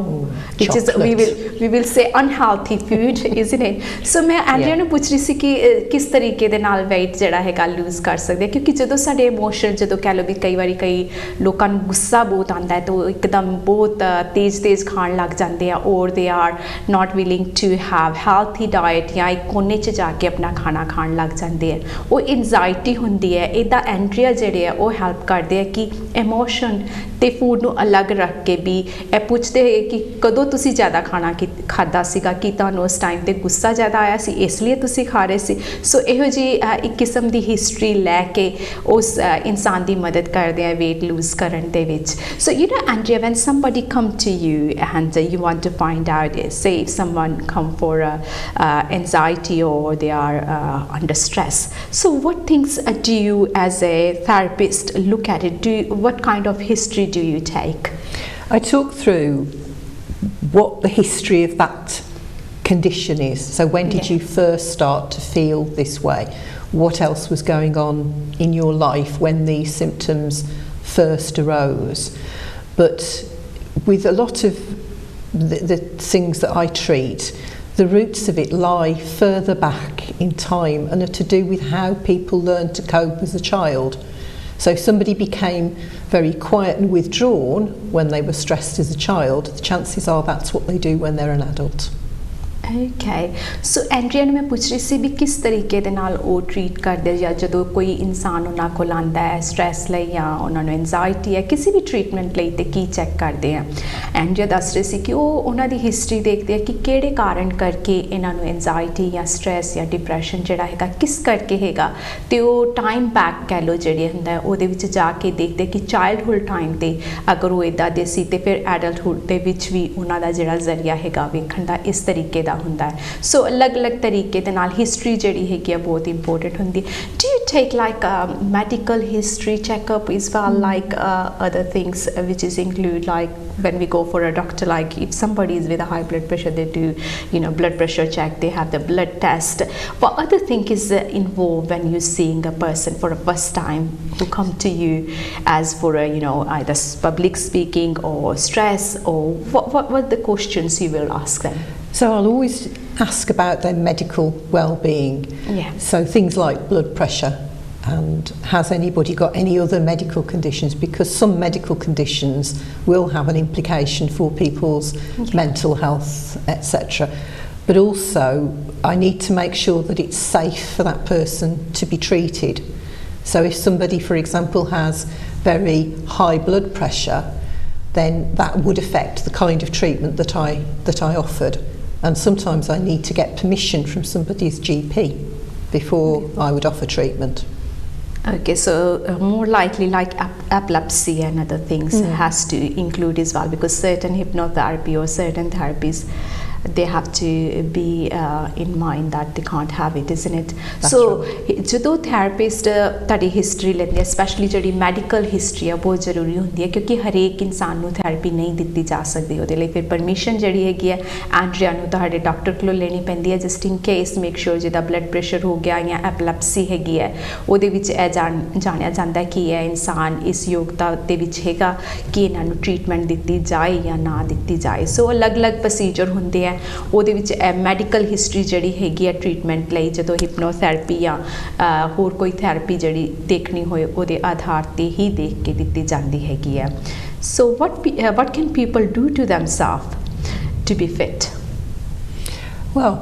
which is, we will say unhealthy food, isn't it? So मैं Andrea ਨੂੰ ਪੁੱਛ ਰਹੀ ਸੀ ਕਿ ਕਿਸ ਤਰੀਕੇ ਦੇ ਨਾਲ weight ਜਿਹੜਾ ਹੈਗਾ lose ਕਰ ਸਕਦੇ ਕਿਉਂਕਿ ਜਦੋਂ ਸਾਡੇ ਇਮੋਸ਼ਨ ਜਦੋਂ ਕਹਿ ਲਓ ਵੀ ਕਈ ਵਾਰੀ ਕਈ ਲੋਕਾਂ ਨੂੰ ਗੁੱਸਾ ਬਹੁਤ ਆਉਂਦਾ ਹੈ ਤਾਂ ਉਹ ਇੱਕਦਮ ਬਹੁਤ ਤੇਜ਼ ਖਾਣ ਲੱਗ ਜਾਂਦੇ ਆ or they are not willing to have healthy diet ਜਾਂ ਇੱਕ ਕੋਨੇ 'ਚ ਜਾ ਕੇ ਆਪਣਾ ਖਾਣਾ ਖਾਣ ਲੱਗ ਜਾਂਦੇ ਆ ਉਹ ਐਂਜ਼ਾਈਟੀ ਹੁੰਦੀ ਹੈ ਇਹਦਾ ਐਂਟਰੀਆ ਜਿਹੜੇ ਆ ਉਹ ਹੈਲਪ ਕਰਦੇ ਆ ਕਿ ਇਮੋਸ਼ਨ ਤੇ ਫੂਡ ਨੂੰ ਅਲੱਗ ਰੱਖ ਕੇ ਵੀ ਇਹ ਪੁੱਛਦੇ ਕਿ ਕਦੋਂ ਤੁਸੀਂ ਜ਼ਿਆਦਾ ਖਾਣਾ ਖਾਦਾ ਸੀਗਾ ਕਿ ਤੁਹਾਨੂੰ ਉਸ ਟਾਈਮ ਤੇ ਗੁੱਸਾ ਜ਼ਿਆਦਾ ਆਇਆ ਸੀ ਇਸ ਲਈ ਤੁਸੀਂ ਖਾ ਰਹੇ ਸੀ ਸੋ ਇਹੋ ਜੀ ਇੱਕ ਕਿਸਮ ਦੀ ਹਿਸਟਰੀ ਲੈ ਕੇ ਉਸ ਇਨਸਾਨ ਦੀ ਮਦਦ ਕਰਦੇ ਆ weight lose ਕਰਨ ਦੇ ਵਿੱਚ so you know Andrea when somebody come to you and you want to find out say if someone come for anxiety or they are under stress. So what things do you as a therapist look at it? What kind of history do you take? I talk through what the history of that condition is. So when did you first start to feel this way? What else was going on in your life when these symptoms first arose? But with a lot of the things that I treat, the roots of it lie further back in time and are to do with how people learn to cope as a child. So if somebody became very quiet and withdrawn when they were stressed as a child, the chances are that's what they do when they're an adult. Okay, so Andrea ਨੂੰ ਮੈਂ ਪੁੱਛ ਰਹੀ ਸੀ ਵੀ ਕਿਸ ਤਰੀਕੇ ਦੇ ਨਾਲ ਉਹ treat ਕਰਦੇ ਜਾਂ ਜਦੋਂ ਕੋਈ ਇਨਸਾਨ ਉਹਨਾਂ ਕੋਲ ਆਉਂਦਾ ਹੈ ਸਟ੍ਰੈਸ ਲਈ ਜਾਂ ਉਹਨਾਂ ਨੂੰ ਐਂਜ਼ਾਈਟੀ ਹੈ ਕਿਸੇ ਵੀ ਟ੍ਰੀਟਮੈਂਟ ਲਈ ਤੇ ਕੀ ਚੈੱਕ ਕਰਦੇ ਆ ਐਂਡਰੀਆ ਦੱਸ ਰਹੀ ਸੀ ਕਿ ਉਹ ਉਹਨਾਂ ਦੀ ਹਿਸਟਰੀ ਦੇਖਦੇ ਆ ਕਿ ਕਿਹੜੇ ਕਾਰਨ ਕਰਕੇ ਇਹਨਾਂ ਨੂੰ ਐਂਜ਼ਾਈਟੀ ਜਾਂ ਸਟ੍ਰੈਸ ਜਾਂ ਡਿਪਰੈਸ਼ਨ ਜਿਹੜਾ ਹੈਗਾ ਕਿਸ ਕਰਕੇ ਹੈਗਾ ਤੇ ਉਹ ਟਾਈਮ ਬੈਕ ਕਹਿ ਲਓ ਜਿਹੜੇ ਹੁੰਦਾ ਉਹਦੇ ਵਿੱਚ ਜਾ ਕੇ ਦੇਖਦੇ ਕਿ ਚਾਈਲਡਹੁੱਡ ਟਾਈਮ ਤੇ ਅਗਰ ਉਹ ਇੱਦਾਂ ਦੇ ਸੀ ਤੇ ਫਿਰ ਐਡਲਟਹੁੱਡ ਦੇ ਵਿੱਚ ਵੀ ਉਹਨਾਂ ਦਾ ਜਿਹੜਾ ਜ਼ਰੀਆ ਹੈਗਾ ਵੇਖਣ ਦਾ ਇਸ ਤਰੀਕੇ ਦਾ ਹੁੰਦਾ ਹੈ ਸੋ ਅਲੱਗ-ਅਲੱਗ ਤਰੀਕੇ ਦੇ ਨਾਲ ਹਿਸਟਰੀ ਜਿਹੜੀ ਹੈਗੀ ਆ ਬਹੁਤ ਇੰਪੋਰਟੈਂਟ ਹੁੰਦੀ do you take like medical history checkup as well like other things which is include like when we go for a doctor like if somebody is with a high blood pressure they do you know blood pressure check they have the blood test what other thing is involved when you're seeing a person for the first time who come to you as for a you know either public speaking or stress or what the questions you will ask them? So I'll always ask about their medical well-being. So things like blood pressure and has anybody got any other medical conditions because some medical conditions will have an implication for people's mental health, etc. But also I need to make sure that it's safe for that person to be treated. So if somebody, for example, has very high blood pressure, then that would affect the kind of treatment that I offered. And sometimes I need to get permission from somebody's GP before I would offer treatment. Okay, so more likely like epilepsy and other things has to include as well because certain hypnotherapy or certain therapies they have to be in mind that they can't have it, isn't it? That's so right. ਜਦੋਂ therapist ਤੁਹਾਡੀ history ਲੈਂਦੇ ਆ, specially ਜਿਹੜੀ medical history ਆ ਬਹੁਤ ਜ਼ਰੂਰੀ ਹੁੰਦੀ ਹੈ, ਕਿਉਂਕਿ ਹਰੇਕ ਇਨਸਾਨ ਨੂੰ ਥੈਰੇਪੀ ਨਹੀਂ ਦਿੱਤੀ ਜਾ ਸਕਦੀ। ਉਹਦੇ ਲਈ ਫਿਰ ਪਰਮਿਸ਼ਨ ਜਿਹੜੀ ਹੈਗੀ ਹੈ ਐਂਡਰੀਆ ਨੂੰ ਤੁਹਾਡੇ ਡਾਕਟਰ ਕੋਲੋਂ ਲੈਣੀ ਪੈਂਦੀ ਹੈ, just in case make sure ਜਿਹਦਾ ਬਲੱਡ ਪ੍ਰੈਸ਼ਰ ਹੋ ਗਿਆ ਜਾਂ ਐਪਲੈਪਸੀ ਹੈਗੀ ਹੈ, ਉਹਦੇ ਵਿੱਚ ਇਹ ਜਾਣਿਆ ਜਾਂਦਾ ਕਿ ਇਹ ਇਨਸਾਨ ਇਸ ਯੋਗਤਾ ਦੇ ਵਿੱਚ ਹੈਗਾ ਕਿ ਇਹਨਾਂ ਨੂੰ ਟ੍ਰੀਟਮੈਂਟ ਦਿੱਤੀ ਜਾਏ ਜਾਂ ਨਾ ਦਿੱਤੀ ਜਾਏ। ਸੋ ਅਲੱਗ-ਅਲੱਗ ਪ੍ਰੋਸੀਜਰ ਹੁੰਦੇ ਆ, ਉਹਦੇ ਵਿੱਚ ਮੈਡੀਕਲ ਹਿਸਟਰੀ ਜਿਹੜੀ ਹੈਗੀ ਹੈ ਟ੍ਰੀਟਮੈਂਟ ਲਈ, ਜਦੋਂ ਹਿਪਨੋਥੈਰੇਪੀ ਜਾਂ ਹੋਰ ਕੋਈ ਥੈਰੇਪੀ ਜਿਹੜੀ ਦੇਖਣੀ ਹੋਏ ਉਹਦੇ ਆਧਾਰ 'ਤੇ ਹੀ ਦੇਖ ਕੇ ਦਿੱਤੀ ਜਾਂਦੀ ਹੈਗੀ ਹੈ। ਸੋ what can people do to themselves to be fit? Well,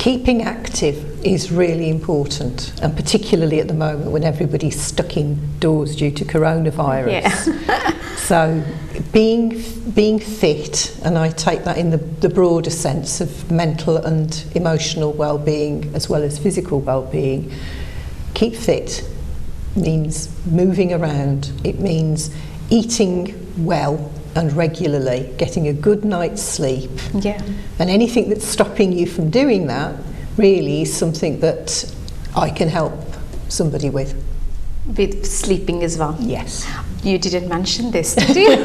keeping active is really important, and particularly at the moment when everybody's stuck indoors due to coronavirus. Yeah. So being fit, and I take that in the broader sense of mental and emotional well-being as well as physical well-being. Keep fit means moving around. It means eating well and regularly, getting a good night's sleep. Yeah. And anything that's stopping you from doing that really is something that I can help somebody with. With sleeping as well? Yes. You didn't mention this, did you?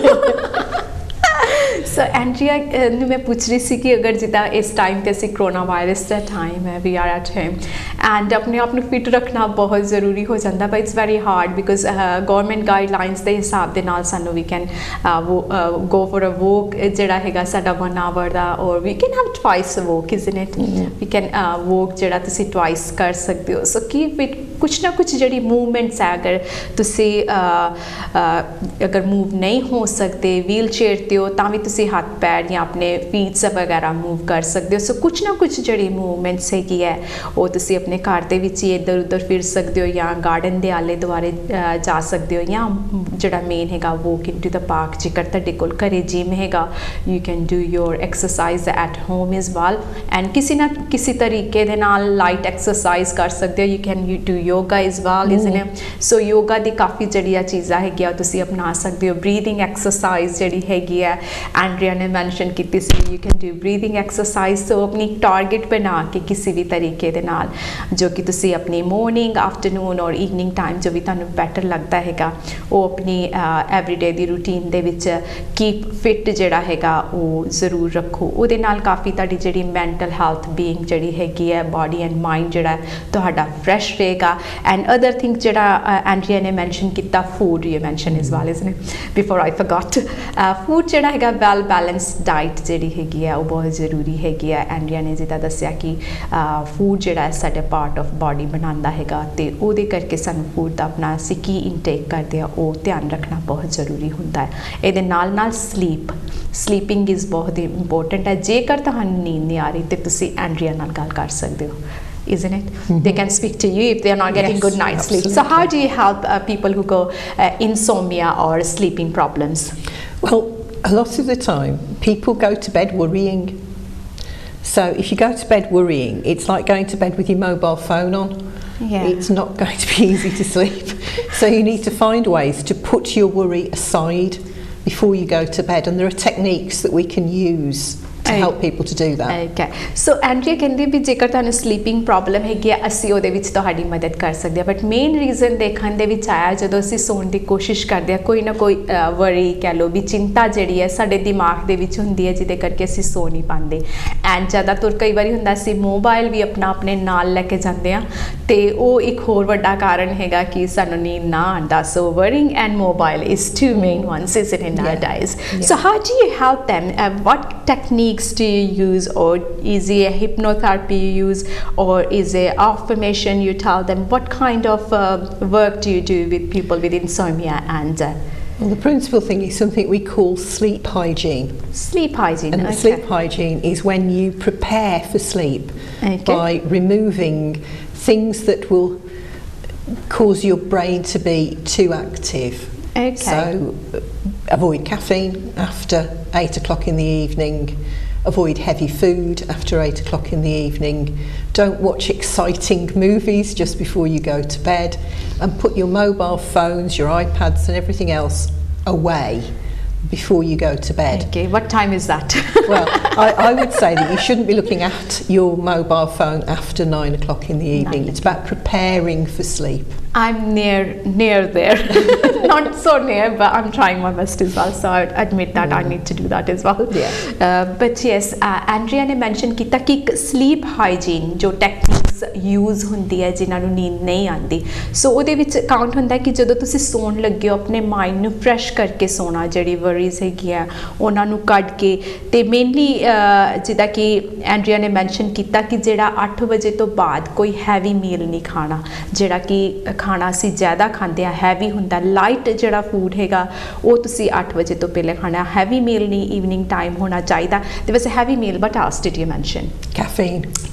ਸੋ ਐਂਡਰੀਆ ਨੂੰ ਮੈਂ ਪੁੱਛ ਰਹੀ ਸੀ ਕਿ ਅਗਰ ਜਿੱਦਾਂ ਇਸ time 'ਤੇ ਅਸੀਂ ਕਰੋਨਾ ਵਾਇਰਸ ਦਾ ਟਾਈਮ ਹੈ, we are at home, and ਆਪਣੇ ਆਪ ਨੂੰ ਫਿਟ ਰੱਖਣਾ ਬਹੁਤ ਜ਼ਰੂਰੀ ਹੋ ਜਾਂਦਾ, but it's very hard because government guidelines ਦੇ ਹਿਸਾਬ ਦੇ ਨਾਲ ਸਾਨੂੰ we can go for a walk ਜਿਹੜਾ ਹੈਗਾ ਸਾਡਾ 1 ਆਵਰ ਦਾ, ਔਰ we can have twice a walk, isn't it? We can walk ਜਿਹੜਾ ਤੁਸੀਂ ਟਵਾਈਸ ਕਰ ਸਕਦੇ ਹੋ। ਸੋ ਕੀ ਫਿਟ ਕੁਛ ਨਾ ਕੁਛ ਜਿਹੜੀ ਮੂਵਮੈਂਟਸ ਹੈ, ਅਗਰ ਤੁਸੀਂ ਅਗਰ ਮੂਵ ਨਹੀਂ ਹੋ ਸਕਦੇ, ਵੀਲ ਚੇਅਰ 'ਤੇ ਹੋ, ਤਾਂ ਵੀ ਤੁਸੀਂ ਹੱਥ ਪੈਰ ਜਾਂ ਆਪਣੇ ਫੀਟਸ ਵਗੈਰਾ ਮੂਵ ਕਰ ਸਕਦੇ ਹੋ। ਸੋ ਕੁਛ ਨਾ ਕੁਛ ਜਿਹੜੀ ਮੂਵਮੈਂਟਸ ਹੈਗੀ ਹੈ ਉਹ ਤੁਸੀਂ ਆਪਣੇ ਘਰ ਦੇ ਵਿੱਚ ਹੀ ਇੱਧਰ ਉੱਧਰ ਫਿਰ ਸਕਦੇ ਹੋ, ਜਾਂ ਗਾਰਡਨ ਦੇ ਆਲੇ ਦੁਆਲੇ ਜਾ ਸਕਦੇ ਹੋ, ਜਾਂ ਜਿਹੜਾ ਮੇਨ ਹੈਗਾ walk into the park, ਜੇਕਰ ਤੁਹਾਡੇ ਕੋਲ ਘਰੇ ਜਿਮ ਹੈਗਾ, you can do your exercise at home as well, and ਕਿਸੇ ਨਾ ਕਿਸੇ ਤਰੀਕੇ ਦੇ ਨਾਲ ਲਾਈਟ ਐਕਸਰਸਾਈਜ਼ ਕਰ ਸਕਦੇ ਹੋ। You can do yoga as well, isn't it? So yoga ਦੀ ਕਾਫੀ ਜਿਹੜੀਆਂ ਚੀਜ਼ਾਂ ਹੈਗੀਆਂ ਤੁਸੀਂ ਅਪਣਾ ਸਕਦੇ ਹੋ। ਬਰੀਥਿੰਗ ਐਕਸਰਸਾਈਜ਼ ਜਿਹੜੀ ਹੈਗੀ ਹੈ ਐਂਡਰੀਆ ਨੇ ਮੈਂਸ਼ਨ ਕੀਤੀ ਸੀ, you can do breathing exercise. So ਆਪਣੀ ਟਾਰਗੇਟ ਬਣਾ ਕੇ ਕਿਸੇ ਵੀ ਤਰੀਕੇ ਦੇ ਨਾਲ ਜੋ ਕਿ ਤੁਸੀਂ ਆਪਣੀ ਮੋਰਨਿੰਗ, ਆਫਟਰਨੂਨ ਔਰ ਈਵਨਿੰਗ ਟਾਈਮ ਜੋ ਵੀ ਤੁਹਾਨੂੰ ਬੈਟਰ ਲੱਗਦਾ ਹੈਗਾ, ਉਹ ਆਪਣੀ ਐਵਰੀਡੇ ਦੀ ਰੂਟੀਨ ਦੇ ਵਿੱਚ ਕੀਪ ਫਿਟ ਜਿਹੜਾ ਹੈਗਾ ਉਹ ਜ਼ਰੂਰ ਰੱਖੋ। ਉਹਦੇ ਨਾਲ ਕਾਫੀ ਤੁਹਾਡੀ ਜਿਹੜੀ ਮੈਂਟਲ ਹੈਲਥ ਬੀਇੰਗ ਜਿਹੜੀ ਹੈਗੀ ਹੈ, ਬਾਡੀ ਐਂਡ ਮਾਈਂਡ ਜਿਹੜਾ ਤੁਹਾਡਾ ਫਰੈਸ਼ ਰਹੇਗਾ। ਐਂਡ ਅਦਰ ਥਿੰਗ ਜਿਹੜਾ ਐਂਡਰੀਆ ਨੇ ਮੈਂਸ਼ਨ ਕੀਤਾ, food you mention is well, isn't it? Before I forgot, food ਜਿਹੜਾ ਹੈਗਾ ਵੈਲ ਬੈਲੈਂਸਡ ਡਾਈਟ ਜਿਹੜੀ ਹੈਗੀ ਹੈ ਉਹ ਬਹੁਤ ਜ਼ਰੂਰੀ ਹੈਗੀ ਹੈ। ਐਂਡਰੀਆ ਨੇ ਜਿੱਦਾਂ ਦੱਸਿਆ ਕਿ ਫੂਡ ਜਿਹੜਾ ਸਾਡੇ ਪਾਰਟ ਆਫ ਬਾਡੀ ਬਣਾਉਂਦਾ ਹੈਗਾ, ਅਤੇ ਉਹਦੇ ਕਰਕੇ ਸਾਨੂੰ ਫੂਡ ਦਾ ਆਪਣਾ ਅਸੀਂ ਕੀ ਇਨਟੇਕ ਕਰਦੇ ਆ ਉਹ ਧਿਆਨ ਰੱਖਣਾ ਬਹੁਤ ਜ਼ਰੂਰੀ ਹੁੰਦਾ ਹੈ। ਇਹਦੇ ਨਾਲ ਨਾਲ ਸਲੀਪਿੰਗ ਇਜ਼ ਬਹੁਤ ਇੰਪੋਰਟੈਂਟ ਹੈ। ਜੇਕਰ ਤੁਹਾਨੂੰ ਨੀਂਦ ਨਹੀਂ ਆ ਰਹੀ ਤਾਂ ਤੁਸੀਂ ਐਂਡਰੀਆ ਨਾਲ ਗੱਲ ਕਰ ਸਕਦੇ ਹੋ, isn't it? They can speak to you if they are not getting good night's sleep. So how do you help people who go insomnia or sleeping problems? Well, a lot of the time people go to bed worrying. So if you go to bed worrying, it's like going to bed with your mobile phone on. Yeah. It's not going to be easy to sleep. So you need to find ways to put your worry aside before you go to bed, and there are techniques that we can use to help people to do that. Okay. So Andrea ਕਹਿੰਦੀ ਵੀ ਜੇਕਰ ਤੁਹਾਨੂੰ sleeping problem ਹੈਗੀ ਆ, ਅਸੀਂ ਉਹਦੇ ਵਿੱਚ ਤੁਹਾਡੀ ਮਦਦ ਕਰ ਸਕਦੇ ਹਾਂ, ਬਟ ਮੇਨ ਰੀਜ਼ਨ ਦੇਖਣ ਦੇ ਵਿੱਚ ਆਇਆ ਜਦੋਂ ਅਸੀਂ ਸੌਣ ਦੀ ਕੋਸ਼ਿਸ਼ ਕਰਦੇ ਹਾਂ, ਕੋਈ ਨਾ ਕੋਈ ਵਰੀ ਕਹਿ ਲਓ ਵੀ ਚਿੰਤਾ ਜਿਹੜੀ ਹੈ ਸਾਡੇ ਦਿਮਾਗ ਦੇ ਵਿੱਚ ਹੁੰਦੀ ਹੈ, ਜਿਹਦੇ ਕਰਕੇ ਅਸੀਂ ਸੌ ਨਹੀਂ ਪਾਉਂਦੇ। ਐਂਡ ਜ਼ਿਆਦਾਤਰ ਕਈ ਵਾਰੀ ਹੁੰਦਾ ਅਸੀਂ ਮੋਬਾਈਲ ਵੀ ਆਪਣੇ ਨਾਲ ਲੈ ਕੇ ਜਾਂਦੇ ਹਾਂ, ਅਤੇ ਉਹ ਇੱਕ ਹੋਰ ਵੱਡਾ ਕਾਰਨ ਹੈਗਾ ਕਿ ਸਾਨੂੰ ਨੀਂਦ ਨਾ ਆਉਂਦਾ। So worrying and mobile is two main ones is in nowadays. So how do you help them? What techniques do you use, or is it a hypnotherapy you use, or is it affirmation you tell them? What kind of work do you do with people with insomnia? And well, the principal thing is something we call sleep hygiene. Sleep hygiene. And sleep hygiene is when you prepare for sleep by removing things that will cause your brain to be too active. So avoid caffeine after 8 o'clock in the evening, avoid heavy food after 8 o'clock in the evening, don't watch exciting movies just before you go to bed, and put your mobile phones, your iPads and everything else away before you go to bed. Okay, what time is that? Well, I would say that you shouldn't be looking at your mobile phone after 9 o'clock in the evening. It's about preparing for sleep. I'm near there. Not so near, but I'm trying my best as well. So I admit that I need to do that as well. Yeah. But yes, Andrea ने mention किया कि sleep hygiene जो techniques use ਹੁੰਦੀ ਹੈ ਜਿਨ੍ਹਾਂ ਨੂੰ ਨੀਂਦ ਨਹੀਂ ਆਉਂਦੀ, ਸੋ ਉਹਦੇ ਵਿੱਚ ਕਾਊਂਟ ਹੁੰਦਾ ਕਿ ਜਦੋਂ ਤੁਸੀਂ ਸੌਣ ਲੱਗੇ ਹੋ ਆਪਣੇ ਮਾਈਂਡ ਨੂੰ ਫਰੈਸ਼ ਕਰਕੇ ਸੌਣਾ, ਜਿਹੜੀ ਵਰੀਜ਼ ਹੈਗੀਆਂ ਉਹਨਾਂ ਨੂੰ ਕੱਢ ਕੇ, ਤੇ ਮੇਨਲੀ ਜਿੱਦਾਂ ਕਿ ਐਂਡਰੀਆ ਨੇ ਮੈਂਸ਼ਨ ਕੀਤਾ ਕਿ ਜਿਹੜਾ 8 ਵਜੇ ਤੋਂ ਬਾਅਦ ਕੋਈ ਹੈਵੀ ਮੀਲ ਨਹੀਂ ਖਾਣਾ, ਜਿਹੜਾ ਕਿ ਖਾਣਾ ਅਸੀਂ ਜ਼ਿਆਦਾ ਖਾਂਦੇ ਆ ਹੈਵੀ ਹੁੰਦਾ, ਲਾਈਟ ਜਿਹੜਾ ਫੂਡ ਹੈਗਾ ਉਹ ਤੁਸੀਂ 8 ਵਜੇ ਤੋਂ ਪਹਿਲੇ ਖਾਣਾ, ਹੈਵੀ ਮੀਲ ਨਹੀਂ ਈਵਨਿੰਗ ਟਾਈਮ ਹੋਣਾ ਚਾਹੀਦਾ। ਤੇ ਵੈਸੇ ਹੈਵੀ ਮੀਲ ਬਟ ਆਸ ਡਿਡ ਯੂ ਮੈਂਸ਼ਨ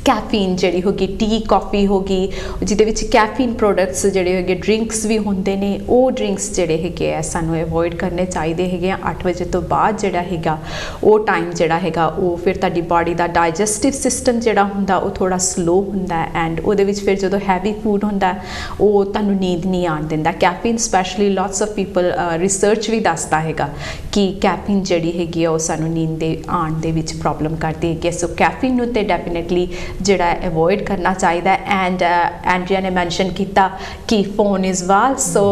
ਕੈਫੀਨ ਜਿਹੜੀ ਹੋ ਗਈ, ਟੀ ਕਾਫੀ ਹੋ ਗਈ ਜਿਹਦੇ ਵਿੱਚ ਕੈਫੀਨ ਪ੍ਰੋਡਕਟਸ ਜਿਹੜੇ ਹੈਗੇ, ਡਰਿੰਕਸ ਵੀ ਹੁੰਦੇ ਨੇ, ਉਹ ਡਰਿੰਕਸ ਜਿਹੜੇ ਹੈਗੇ ਆ ਸਾਨੂੰ ਅਵੋਇਡ ਕਰਨੇ ਚਾਹੀਦੇ ਹੈਗੇ ਆ 8 ਵਜੇ ਤੋਂ ਬਾਅਦ। ਜਿਹੜਾ ਹੈਗਾ ਉਹ ਟਾਈਮ ਜਿਹੜਾ ਹੈਗਾ ਉਹ ਫਿਰ ਤੁਹਾਡੀ ਬਾਡੀ ਦਾ ਡਾਈਜੈਸਟਿਵ ਸਿਸਟਮ ਜਿਹੜਾ ਹੁੰਦਾ ਉਹ ਥੋੜਾ ਸਲੋ ਹੁੰਦਾ ਐਂਡ ਉਹਦੇ ਵਿੱਚ ਫਿਰ ਜਦੋਂ ਹੈਵੀ ਫੂਡ ਹੁੰਦਾ ਉਹ ਤੁਹਾਨੂੰ ਨੀਂਦ ਨਹੀਂ ਆਉਣ ਦਿੰਦਾ। Caffeine specially lots of people research ਵੀ ਦੱਸਦਾ ਹੈਗਾ ਕਿ ਕੈਫੀਨ ਜਿਹੜੀ ਹੈਗੀ ਆ ਉਹ ਸਾਨੂੰ ਨੀਂਦ ਦੇ ਆਉਣ ਦੇ ਵਿੱਚ ਪ੍ਰੋਬਲਮ ਕਰਦੀ ਹੈਗੀ, ਸੋ ਕੈਫੀਨ ਨੂੰ ਤੇ ਡੈਫੀਨੇਟਲੀ ਜਿਹੜਾ ਅਵੋਇਡ ਕਰਨਾ ਚਾਹੀਦਾ। ਐਂਡ ਐਂਡਰੀਆ ਨੇ ਮੈਂਸ਼ਨ ਕੀਤਾ ਕਿ phone is well, so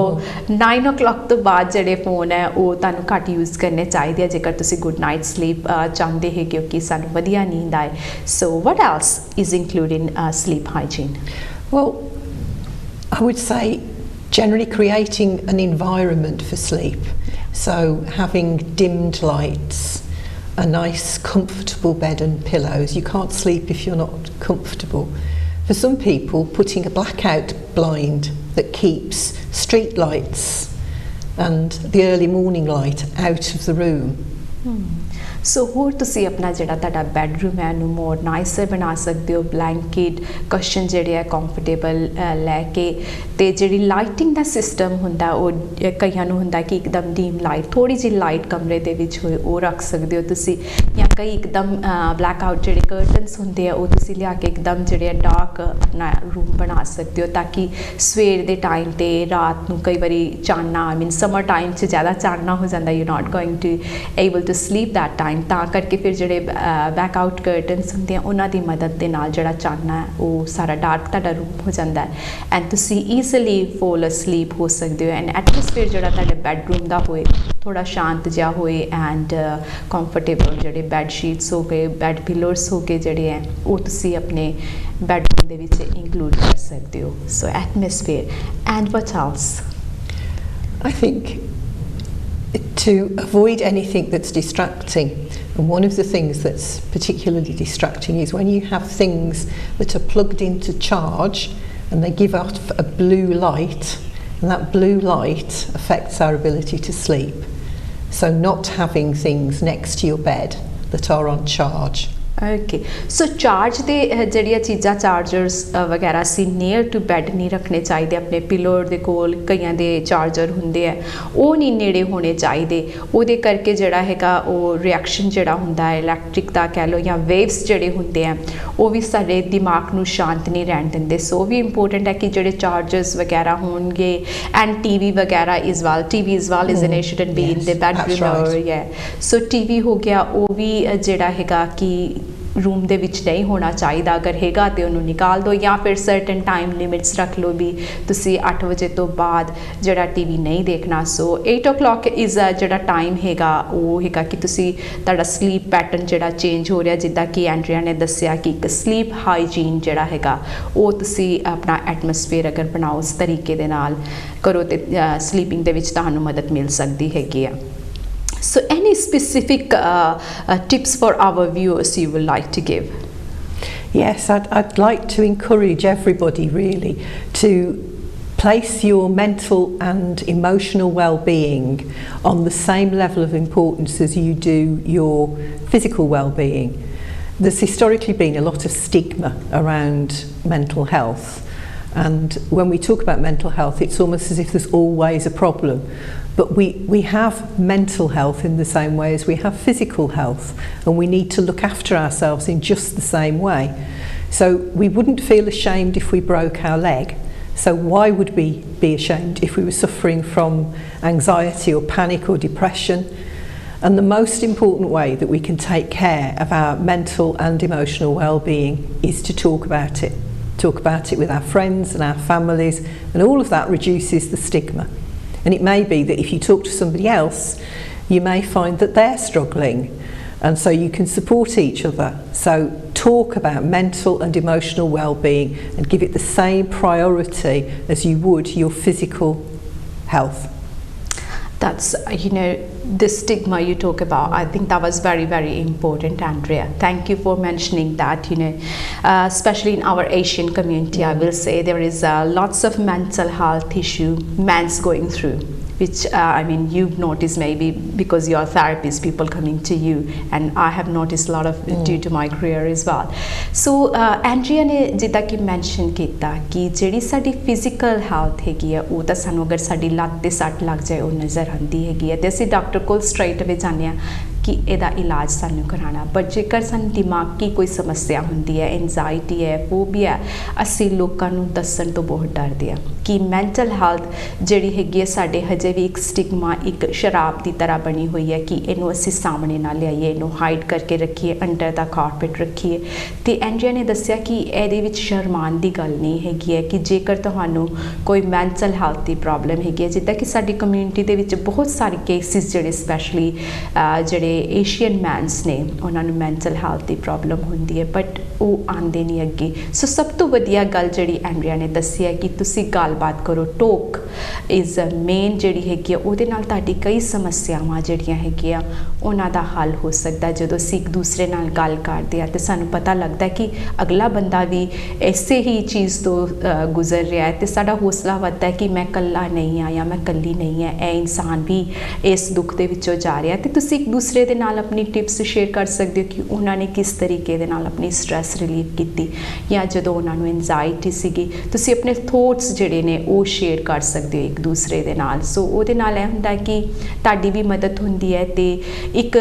9 o'clock ਤੋਂ ਬਾਅਦ ਜਿਹੜੇ ਫੋਨ ਹੈ ਉਹ ਤੁਹਾਨੂੰ ਘੱਟ ਯੂਜ਼ ਕਰਨੇ ਚਾਹੀਦੇ ਆ ਜੇਕਰ ਤੁਸੀਂ ਗੁੱਡ ਨਾਈਟ ਸਲੀਪ ਚਾਹੁੰਦੇ ਹੈਗੇ ਹੋ ਕਿ ਸਾਨੂੰ ਵਧੀਆ ਨੀਂਦ ਆਏ। So what else is included in sleep hygiene? Well, I would say generally creating an environment for sleep, so having dimmed lights, a nice comfortable bed and pillows. You can't sleep if you're not comfortable. For some people, putting a blackout blind that keeps street lights and the early morning light out of the room. ਸੋ ਹੋਰ ਤੁਸੀਂ ਆਪਣਾ ਜਿਹੜਾ ਤੁਹਾਡਾ bedroom ਹੈ ਉਹਨੂੰ ਮੋਰ ਨਾਈਸਰ ਬਣਾ ਸਕਦੇ ਹੋ, ਬਲੈਂਕਟ ਕਸ਼ਨ ਜਿਹੜੇ ਆ ਕੰਫਰਟੇਬਲ ਲੈ ਕੇ, ਤੇ ਜਿਹੜੀ ਲਾਈਟਿੰਗ ਦਾ ਸਿਸਟਮ ਹੁੰਦਾ ਉਹ ਕਈਆਂ ਨੂੰ ਹੁੰਦਾ ਕਿ ਇੱਕਦਮ ਡੀਮ ਲਾਈਟ, ਥੋੜੀ ਜਿਹੀ ਲਾਈਟ ਕਮਰੇ ਦੇ ਵਿੱਚ ਹੋਏ ਉਹ ਰੱਖ ਸਕਦੇ ਹੋ ਤੁਸੀਂ, ਜਾਂ ਕਈ ਇੱਕਦਮ ਬਲੈਕ ਆਊਟ ਜਿਹੜੇ ਕਰਟਨਸ ਹੁੰਦੇ ਆ ਉਹ ਤੁਸੀਂ ਲਿਆ ਕੇ ਇੱਕਦਮ ਜਿਹੜੇ ਆ ਡਾਰਕ ਆਪਣਾ ਰੂਮ ਬਣਾ ਸਕਦੇ ਹੋ ਤਾਂ ਕਿ ਸਵੇਰ ਦੇ ਟਾਈਮ ਤੇ ਰਾਤ ਨੂੰ ਕਈ ਵਾਰੀ ਚਾਨਣਾ, ਆਈ ਮੀਨ ਸਮਰ ਟਾਈਮ 'ਚ ਜ਼ਿਆਦਾ ਚਾਨਣਾ ਹੋ ਜਾਂਦਾ, you not going to able to sleep that time, ਤਾਂ ਕਰਕੇ ਫਿਰ ਜਿਹੜੇ ਬੈਕ ਆਊਟ ਕਰਟਨਸ ਹੁੰਦੇ ਆ ਉਹਨਾਂ ਦੀ ਮਦਦ ਦੇ ਨਾਲ ਜਿਹੜਾ ਚਾਨਣਾ ਹੈ ਉਹ ਸਾਰਾ ਡਾਰਕ ਤੁਹਾਡਾ ਰੂਮ ਹੋ ਜਾਂਦਾ ਹੈ ਐਂਡ ਤੁਸੀਂ ਈਜ਼ਲੀ ਫੋਲ ਅਸਲੀਪ ਹੋ ਸਕਦੇ ਹੋ। ਐਂਡ ਐਟਮੋਸਫੇਅਰ ਜਿਹੜਾ ਤੁਹਾਡੇ ਬੈਡਰੂਮ ਦਾ ਹੋਏ ਥੋੜਾ ਸ਼ਾਂਤ ਜਿਹਾ ਹੋਏ ਐਂਡ ਕੰਫਰਟੇਬਲ, ਜਿਹੜੇ ਬੈੱਡ ਸ਼ੀਟਸ ਹੋ ਗਏ, ਬੈੱਡ ਪਿਲੋਸ ਹੋ ਗਏ ਜਿਹੜੇ ਹੈ ਉਹ ਤੁਸੀਂ ਆਪਣੇ ਬੈਡਰੂਮ ਦੇ ਵਿੱਚ ਇੰਕਲੂਡ ਕਰ ਸਕਦੇ ਹੋ। So atmosphere and what else? I think to avoid anything that's distracting, and one of the things that's particularly distracting is when you have things that are plugged into charge and they give off a blue light, and that blue light affects our ability to sleep. So not having things next to your bed that are on charge. Okay, so charge ਦੇ ਜਿਹੜੀਆਂ ਚੀਜ਼ਾਂ chargers ਵਗੈਰਾ ਸੀ near to bed ਨਹੀਂ ਰੱਖਣੇ ਚਾਹੀਦੇ, ਆਪਣੇ pillow ਦੇ ਕੋਲ ਕਈਆਂ ਦੇ ਚਾਰਜਰ ਹੁੰਦੇ ਆ ਉਹ ਨਹੀਂ ਨੇੜੇ ਹੋਣੇ ਚਾਹੀਦੇ, ਉਹਦੇ ਕਰਕੇ ਜਿਹੜਾ ਹੈਗਾ ਉਹ ਰਿਐਕਸ਼ਨ ਜਿਹੜਾ ਹੁੰਦਾ ਹੈ ਇਲੈਕਟ੍ਰਿਕ ਦਾ ਕਹਿ ਲਓ ਜਾਂ ਵੇਵਸ ਜਿਹੜੇ ਹੁੰਦੇ ਆ ਉਹ ਵੀ ਸਾਡੇ ਦਿਮਾਗ ਨੂੰ ਸ਼ਾਂਤ ਨਹੀਂ ਰਹਿਣ ਦਿੰਦੇ। ਸੋ ਵੀ ਇੰਪੋਰਟੈਂਟ ਹੈ ਕਿ ਜਿਹੜੇ ਚਾਰਜਰਸ ਵਗੈਰਾ ਹੋਣਗੇ ਐਂਡ ਟੀਵੀ ਵਗੈਰਾ is well is an shouldn't B in the bedroom ਔਰ ਯਾ, ਸੋ ਟੀਵੀ ਹੋ ਗਿਆ ਉਹ ਵੀ ਜਿਹੜਾ ਹੈਗਾ ਕਿ रूम ਦੇ ਵਿੱਚ ਨਹੀਂ ਹੋਣਾ ਚਾਹੀਦਾ, ਅਗਰ ਹੈਗਾ ਤੇ ਉਹਨੂੰ ਨਿਕਾਲ ਦਿਓ ਜਾਂ ਫਿਰ ਸਰਟਨ ਟਾਈਮ ਲਿਮਿਟਸ ਰੱਖ ਲਓ ਵੀ ਤੁਸੀਂ 8 ਵਜੇ ਤੋਂ ਬਾਅਦ ਜਿਹੜਾ ਟੀਵੀ ਨਹੀਂ ਦੇਖਣਾ। ਸੋ 8 o'clock ਇਜ਼ ਜਿਹੜਾ ਟਾਈਮ ਹੈਗਾ ਉਹ ਹੈਗਾ ਕਿ ਤੁਸੀਂ ਤੁਹਾਡਾ ਸਲੀਪ ਪੈਟਰਨ ਜਿਹੜਾ ਚੇਂਜ ਹੋ ਰਿਹਾ, ਜਿੱਦਾਂ ਕਿ ਐਂਡਰੀਆ ਨੇ ਦੱਸਿਆ ਕਿ ਇੱਕ ਸਲੀਪ ਹਾਈਜੀਨ ਜਿਹੜਾ ਹੈਗਾ ਉਹ ਤੁਸੀਂ ਆਪਣਾ ਐਟਮੋਸਫੇਅਰ ਅਗਰ ਬਣਾਓ ਉਸ ਤਰੀਕੇ ਦੇ ਨਾਲ ਕਰੋ ਤੇ ਸਲੀਪਿੰਗ ਦੇ ਵਿੱਚ ਤੁਹਾਨੂੰ ਮਦਦ ਮਿਲ ਸਕਦੀ ਹੈਗੀ ਆ। So any specific tips for our viewers you would like to give? Yes, I'd like to encourage everybody really to place your mental and emotional well-being on the same level of importance as you do your physical well-being. There's historically been a lot of stigma around mental health, and when we talk about mental health it's almost as if there's always a problem. But we have mental health in the same way as we have physical health, and we need to look after ourselves in just the same way. So we wouldn't feel ashamed if we broke our leg. So why would we be ashamed if we were suffering from anxiety or panic or depression? And the most important way that we can take care of our mental and emotional well-being is to talk about it. Talk about it with our friends and our families, and all of that reduces the stigma. And it may be that if you talk to somebody else, you may find that they're struggling, and so you can support each other. So talk about mental and emotional well-being and give it the same priority as you would your physical health. That's, the stigma you talk about, I think that was very, very important, Andrea. Thank you for mentioning that. Especially in our Asian community, I will say there is lots of mental health issue men's going through, which you've noticed maybe because you're a therapist, people coming to you, and I have noticed a lot of due to my career as well. So Andrea ने जिदा कि mention किया कि JD साडी physical health हैगी है, वो तो सानू अगर साडी लत ते सट लग जाए वो नज़र आती हैगी है, ते असीं डॉक्टर को स्ट्रेट अवे जाने कि ਇਹਦਾ इलाज सानू कराना। बट जेकर सानू दिमाग की कोई समस्या होंदी है, एनजाइटी है, फोबिया, असी लोगों नू दसन तो बहुत डरदे आ कि मैंटल हेल्थ जिहड़ी हैगी है साडे हजे भी एक स्टिग्मा, एक शराब की तरह बनी हुई है कि इनू असी सामने ना लियाइए, इनू हाइड करके रखिए, अंडर द कारपेट रखिए। तो एंड्रिया ने दस्सिया कि ਇਹਦੇ ਵਿੱਚ शर्मान की गल नहीं हैगी है कि जेकर तुहानू कोई मैंटल हेल्थ की प्रॉब्लम हैगी है, जिद्दां कि साडी कम्यूनिटी दे विच बहुत सारे केसिस जिहड़े स्पैशली जिहड़े एशियन मैनस ने उन्होंने मैंटल हेल्थ की प्रॉब्लम होंदी है, बट वो आंदे नहीं अगे। सो सब तो वधिया गल जिहड़ी एंड्रिया ने दस्सी है कि तुसी गलबात करो, टॉक इज़ मेन जिहड़ी हैगी उहदे नाल तुहाडी कई समस्यावां जिहड़ियां हैगियां उन्हां दा हल हो सकदा। जदों असीं एक दूसरे नाल गल करदे आ ते सानूं पता लगदा कि अगला बंदा भी इसे ही चीज़ तो गुजर रहा है, तो साडा हौसला वधदा है कि मैं कल्ला नहीं हाँ या मैं कल्ली नहीं है, ए इंसान भी इस दुख दे विचों जा रहा है। तो तुसी एक दूसरे दे नाल अपनी टिप्स शेयर कर सकते हो कि उन्होंने किस तरीके दे नाल अपनी स्ट्रैस रिलीव की, या जो उन्होंने एनजाइटी सीगी तुसी अपने थॉट्स जिहड़े ने वो शेयर कर सकते हो एक दूसरे दे नाल। सो उहदे नाल इह हुंदा कि तुहाडी भी मदद हुंदी है। ते एक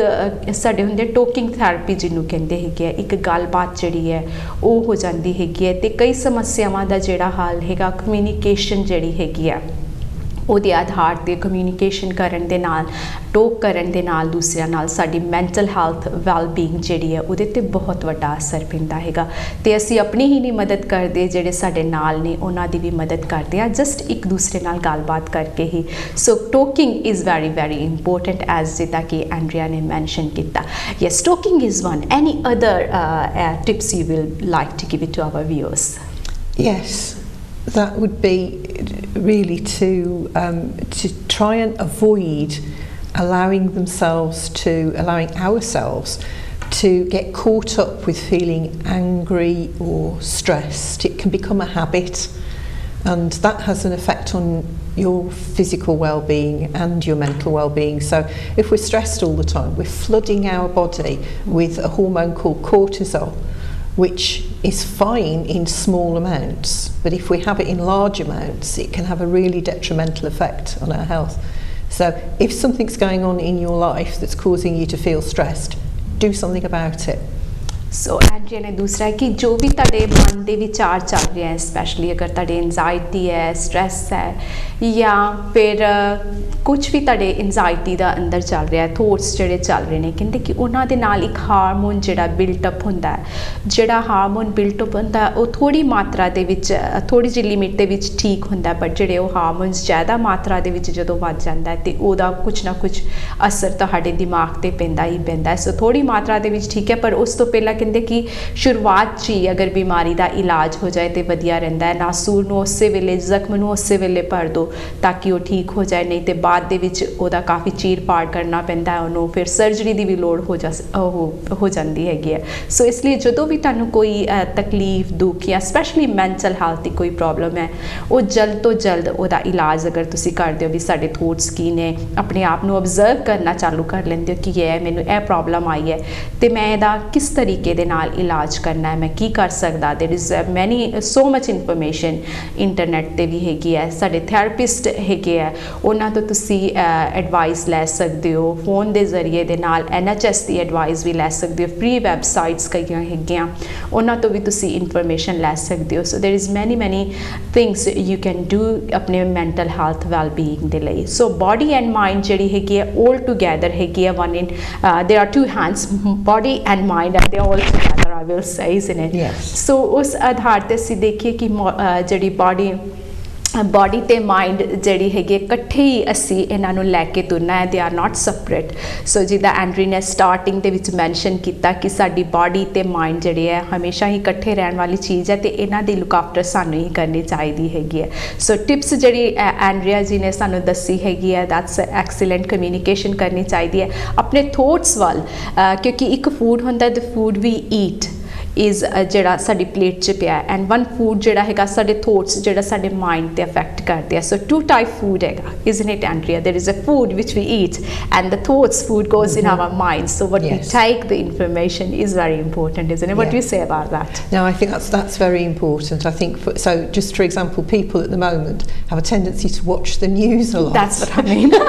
साडे हुंदे टॉकिंग थैरेपी जिन्हों कहंदे हैगे, एक गलबात जिहड़ी है वो हो जाती हैगी है, ते कई समस्यावां दा जिहड़ा हल हैगा कम्यूनीकेशन जिहड़ी हैगी है ਉਹਦੇ आधार ते कम्यूनीकेशन करन दे नाल, टॉक करन दे नाल दूसरिਆਂ नाल साडी मैंटल हैल्थ वैलबींग जिहड़ी है ਉਹਦੇ ते बहुत वड्डा असर पैंदा हैगा। ते असीं अपनी ही नहीं मदद करदे, ਜਿਹੜੇ ਸਾਡੇ ਨਾਲ ਨੇ ਉਹਨਾਂ ਦੀ ਵੀ ਮਦਦ ਕਰਦੇ ਆ ਜਸਟ ਇੱਕ ਦੂਸਰੇ ਨਾਲ ਗੱਲਬਾਤ ਕਰਕੇ ਹੀ। So talking is very very important as ਜਿੱਦਾਂ ਕਿ ਐਂਡਰੀਆ ਨੇ ਮੈਂਸ਼ਨ ਕੀਤਾ। Yes, talking is one. Any other tips you will like to give it to our viewers? Yes, that would be really to try and avoid allowing ourselves to get caught up with feeling angry or stressed. It can become a habit, and that has an effect on your physical well-being and your mental well-being. So if we're stressed all the time, we're flooding our body with a hormone called cortisol, which is fine in small amounts, but if we have it in large amounts, it can have a really detrimental effect on our health. So if something's going on in your life that's causing you to feel stressed, do something about it. So Andrea ने दूसरा है कि जो भी तुहाडे मन के विचार चल रहे हैं, स्पैशली अगर तुहाडे एनजाइटी है, स्ट्रैस है, या फिर कुछ भी तुहाडे एनजाइटी का अंदर चल रहा है, थॉट्स जिहड़े चल रहे हैं, कहते कि उन्हां दे नाल एक हारमोन जिहड़ा बिल्टअप हुंदा है, जिहड़ा हारमोन बिल्टअप हुंदा है वो थोड़ी मात्रा दे विच, थोड़ी जी लिमिट दे विच ठीक हुंदा है, बट जिहड़े वो हारमोन्स ज़्यादा मात्रा दे विच जदों वध जांदा है ते ओहदा कुछ ना कुछ असर तुहाडे दिमाग ते पैंदा ही पैंदा है। सो थोड़ी मात्रा दे विच ठीक है, पर उस तो पहला कहते कि शुरुआत च ही अगर बीमारी का इलाज हो जाए तो वधिया रहिंदा है। नासूर नूं उस वेले, जख्म नूं उस वेले भर दो ताकि वो ठीक हो जाए, नहीं तो बाद दे विच ओहदा काफ़ी चीर पाड़ करना पैंदा है, उन्होंने फिर सर्जरी की भी लोड़ हो जाती हैगी है। सो इसलिए जो भी तुहानूं कोई तकलीफ, दुख या स्पैशली मैंटल हेल्थ की कोई प्रॉब्लम है, वो जल्द तो जल्द ओहदा इलाज अगर तुसीं करदे हो भी साडे थॉट्स की ने, अपने आप नूं ऑब्जर्व करना चालू कर लेंदे हो कि मैनूं यह प्रॉब्लम आई है तो मैं इहदा किस तरीके दे नाल इलाज करना है, मैं की कर सकदा। There is many so much information internet ते भी हैगी है, साडे थैरेपी ਥੈਰੇਪਿਸਟ ਹੈਗੇ ਆ ਉਹਨਾਂ ਤੋਂ ਤੁਸੀਂ ਐਡਵਾਈਸ ਲੈ ਸਕਦੇ ਹੋ ਫੋਨ ਦੇ ਜ਼ਰੀਏ ਦੇ ਨਾਲ NHS ਦੀ ਐਡਵਾਈਸ ਵੀ ਲੈ ਸਕਦੇ ਹੋ ਫ੍ਰੀ ਵੈਬਸਾਈਟਸ ਕਈਆਂ ਹੈਗੀਆਂ ਉਹਨਾਂ ਤੋਂ ਵੀ ਤੁਸੀਂ ਇਨਫੋਰਮੇਸ਼ਨ ਲੈ ਸਕਦੇ ਹੋ so there is many things you can do अपने मैंटल हेल्थ वैलबीइंग ਦੇ ਲਈ ਸੋ ਬੋਡੀ ਐਂਡ ਮਾਈਂਡ ਜਿਹੜੀ ਹੈਗੀ ਹੈ all together ਹੈਗੀ ਹੈ one in there are two hands body and mind and they are all together I will say isn't it yes so ਉਸ ਆਧਾਰ ਤੇ ਅਸੀਂ ਦੇਖੀਏ ਕਿ ਜਿਹੜੀ ਬੋਡੀ ਤੇ ਮਾਈਂਡ ਜਿਹੜੀ ਹੈਗੀ ਇਕੱਠੇ ਹੀ ਅਸੀਂ ਇਹਨਾਂ ਨੂੰ ਲੈ ਕੇ ਤੁਰਨਾ ਹੈ ਦੇ ਆਰ ਨਾਟ ਸੈਪਰੇਟ ਸੋ ਜਿੱਦਾਂ ਐਂਡਰੀ ਨੇ ਸਟਾਰਟਿੰਗ ਦੇ ਵਿੱਚ ਮੈਂਸ਼ਨ ਕੀਤਾ ਕਿ ਸਾਡੀ ਬੋਡੀ ਤੇ ਮਾਈਂਡ ਜਿਹੜੇ ਹੈ ਹਮੇਸ਼ਾ ਹੀ ਇਕੱਠੇ ਰਹਿਣ ਵਾਲੀ ਚੀਜ਼ ਹੈ ਤੇ ਇਹਨਾਂ ਦੀ ਲੁੱਕ ਆਫਟਰ ਸਾਨੂੰ ਹੀ ਕਰਨੀ ਚਾਹੀਦੀ ਹੈਗੀ ਹੈ ਸੋ ਟਿਪਸ ਜਿਹੜੀ ਐਂਡਰੀਆ ਜੀ ਨੇ ਸਾਨੂੰ ਦੱਸੀ ਹੈਗੀ ਹੈ ਦੈਟਸ ਐਕਸੀਲੈਂਟ ਕਮਿਊਨੀਕੇਸ਼ਨ ਕਰਨੀ ਚਾਹੀਦੀ ਹੈ ਆਪਣੇ ਥੋਟਸ ਵੱਲ ਕਿਉਂਕਿ ਇੱਕ ਫੂਡ ਹੁੰਦਾ the food we eat is ਜਿਹੜਾ ਸਾਡੀ ਪਲੇਟ 'ਚ ਪਿਆ ਐਂਡ ਵਨ ਫੂਡ ਜਿਹੜਾ ਹੈਗਾ ਸਾਡੇ ਥੋਟਸ ਜਿਹੜਾ ਸਾਡੇ ਮਾਈਂਡ ਤੇ ਅਫੈਕਟ ਕਰਦੇ ਆ ਸੋ ਟੂ ਟਾਈਪ ਫੂਡ ਹੈਗਾ isn't it Andrea there is a food which we eat and the thoughts food goes in our mind so what we take the information is very important isn't it what do you say about that no I think that's very important I think so just for example people at the moment have a tendency to watch the news a lot that's what I mean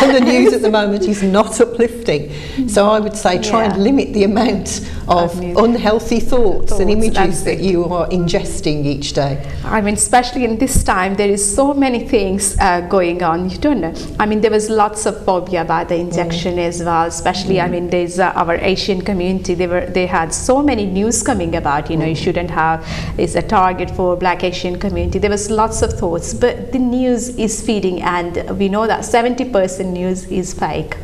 and the news at the moment is not uplifting so I would say try and limit the amount of unhealthy thoughts and images that you are ingesting each day I mean especially in this time there is so many things going on you don't know I mean there was lots of phobia about the injection as well especially I mean there's our Asian community they had so many news coming about you know you shouldn't have is a target for black Asian community there was lots of thoughts but the news is feeding and we know that 70% news is fake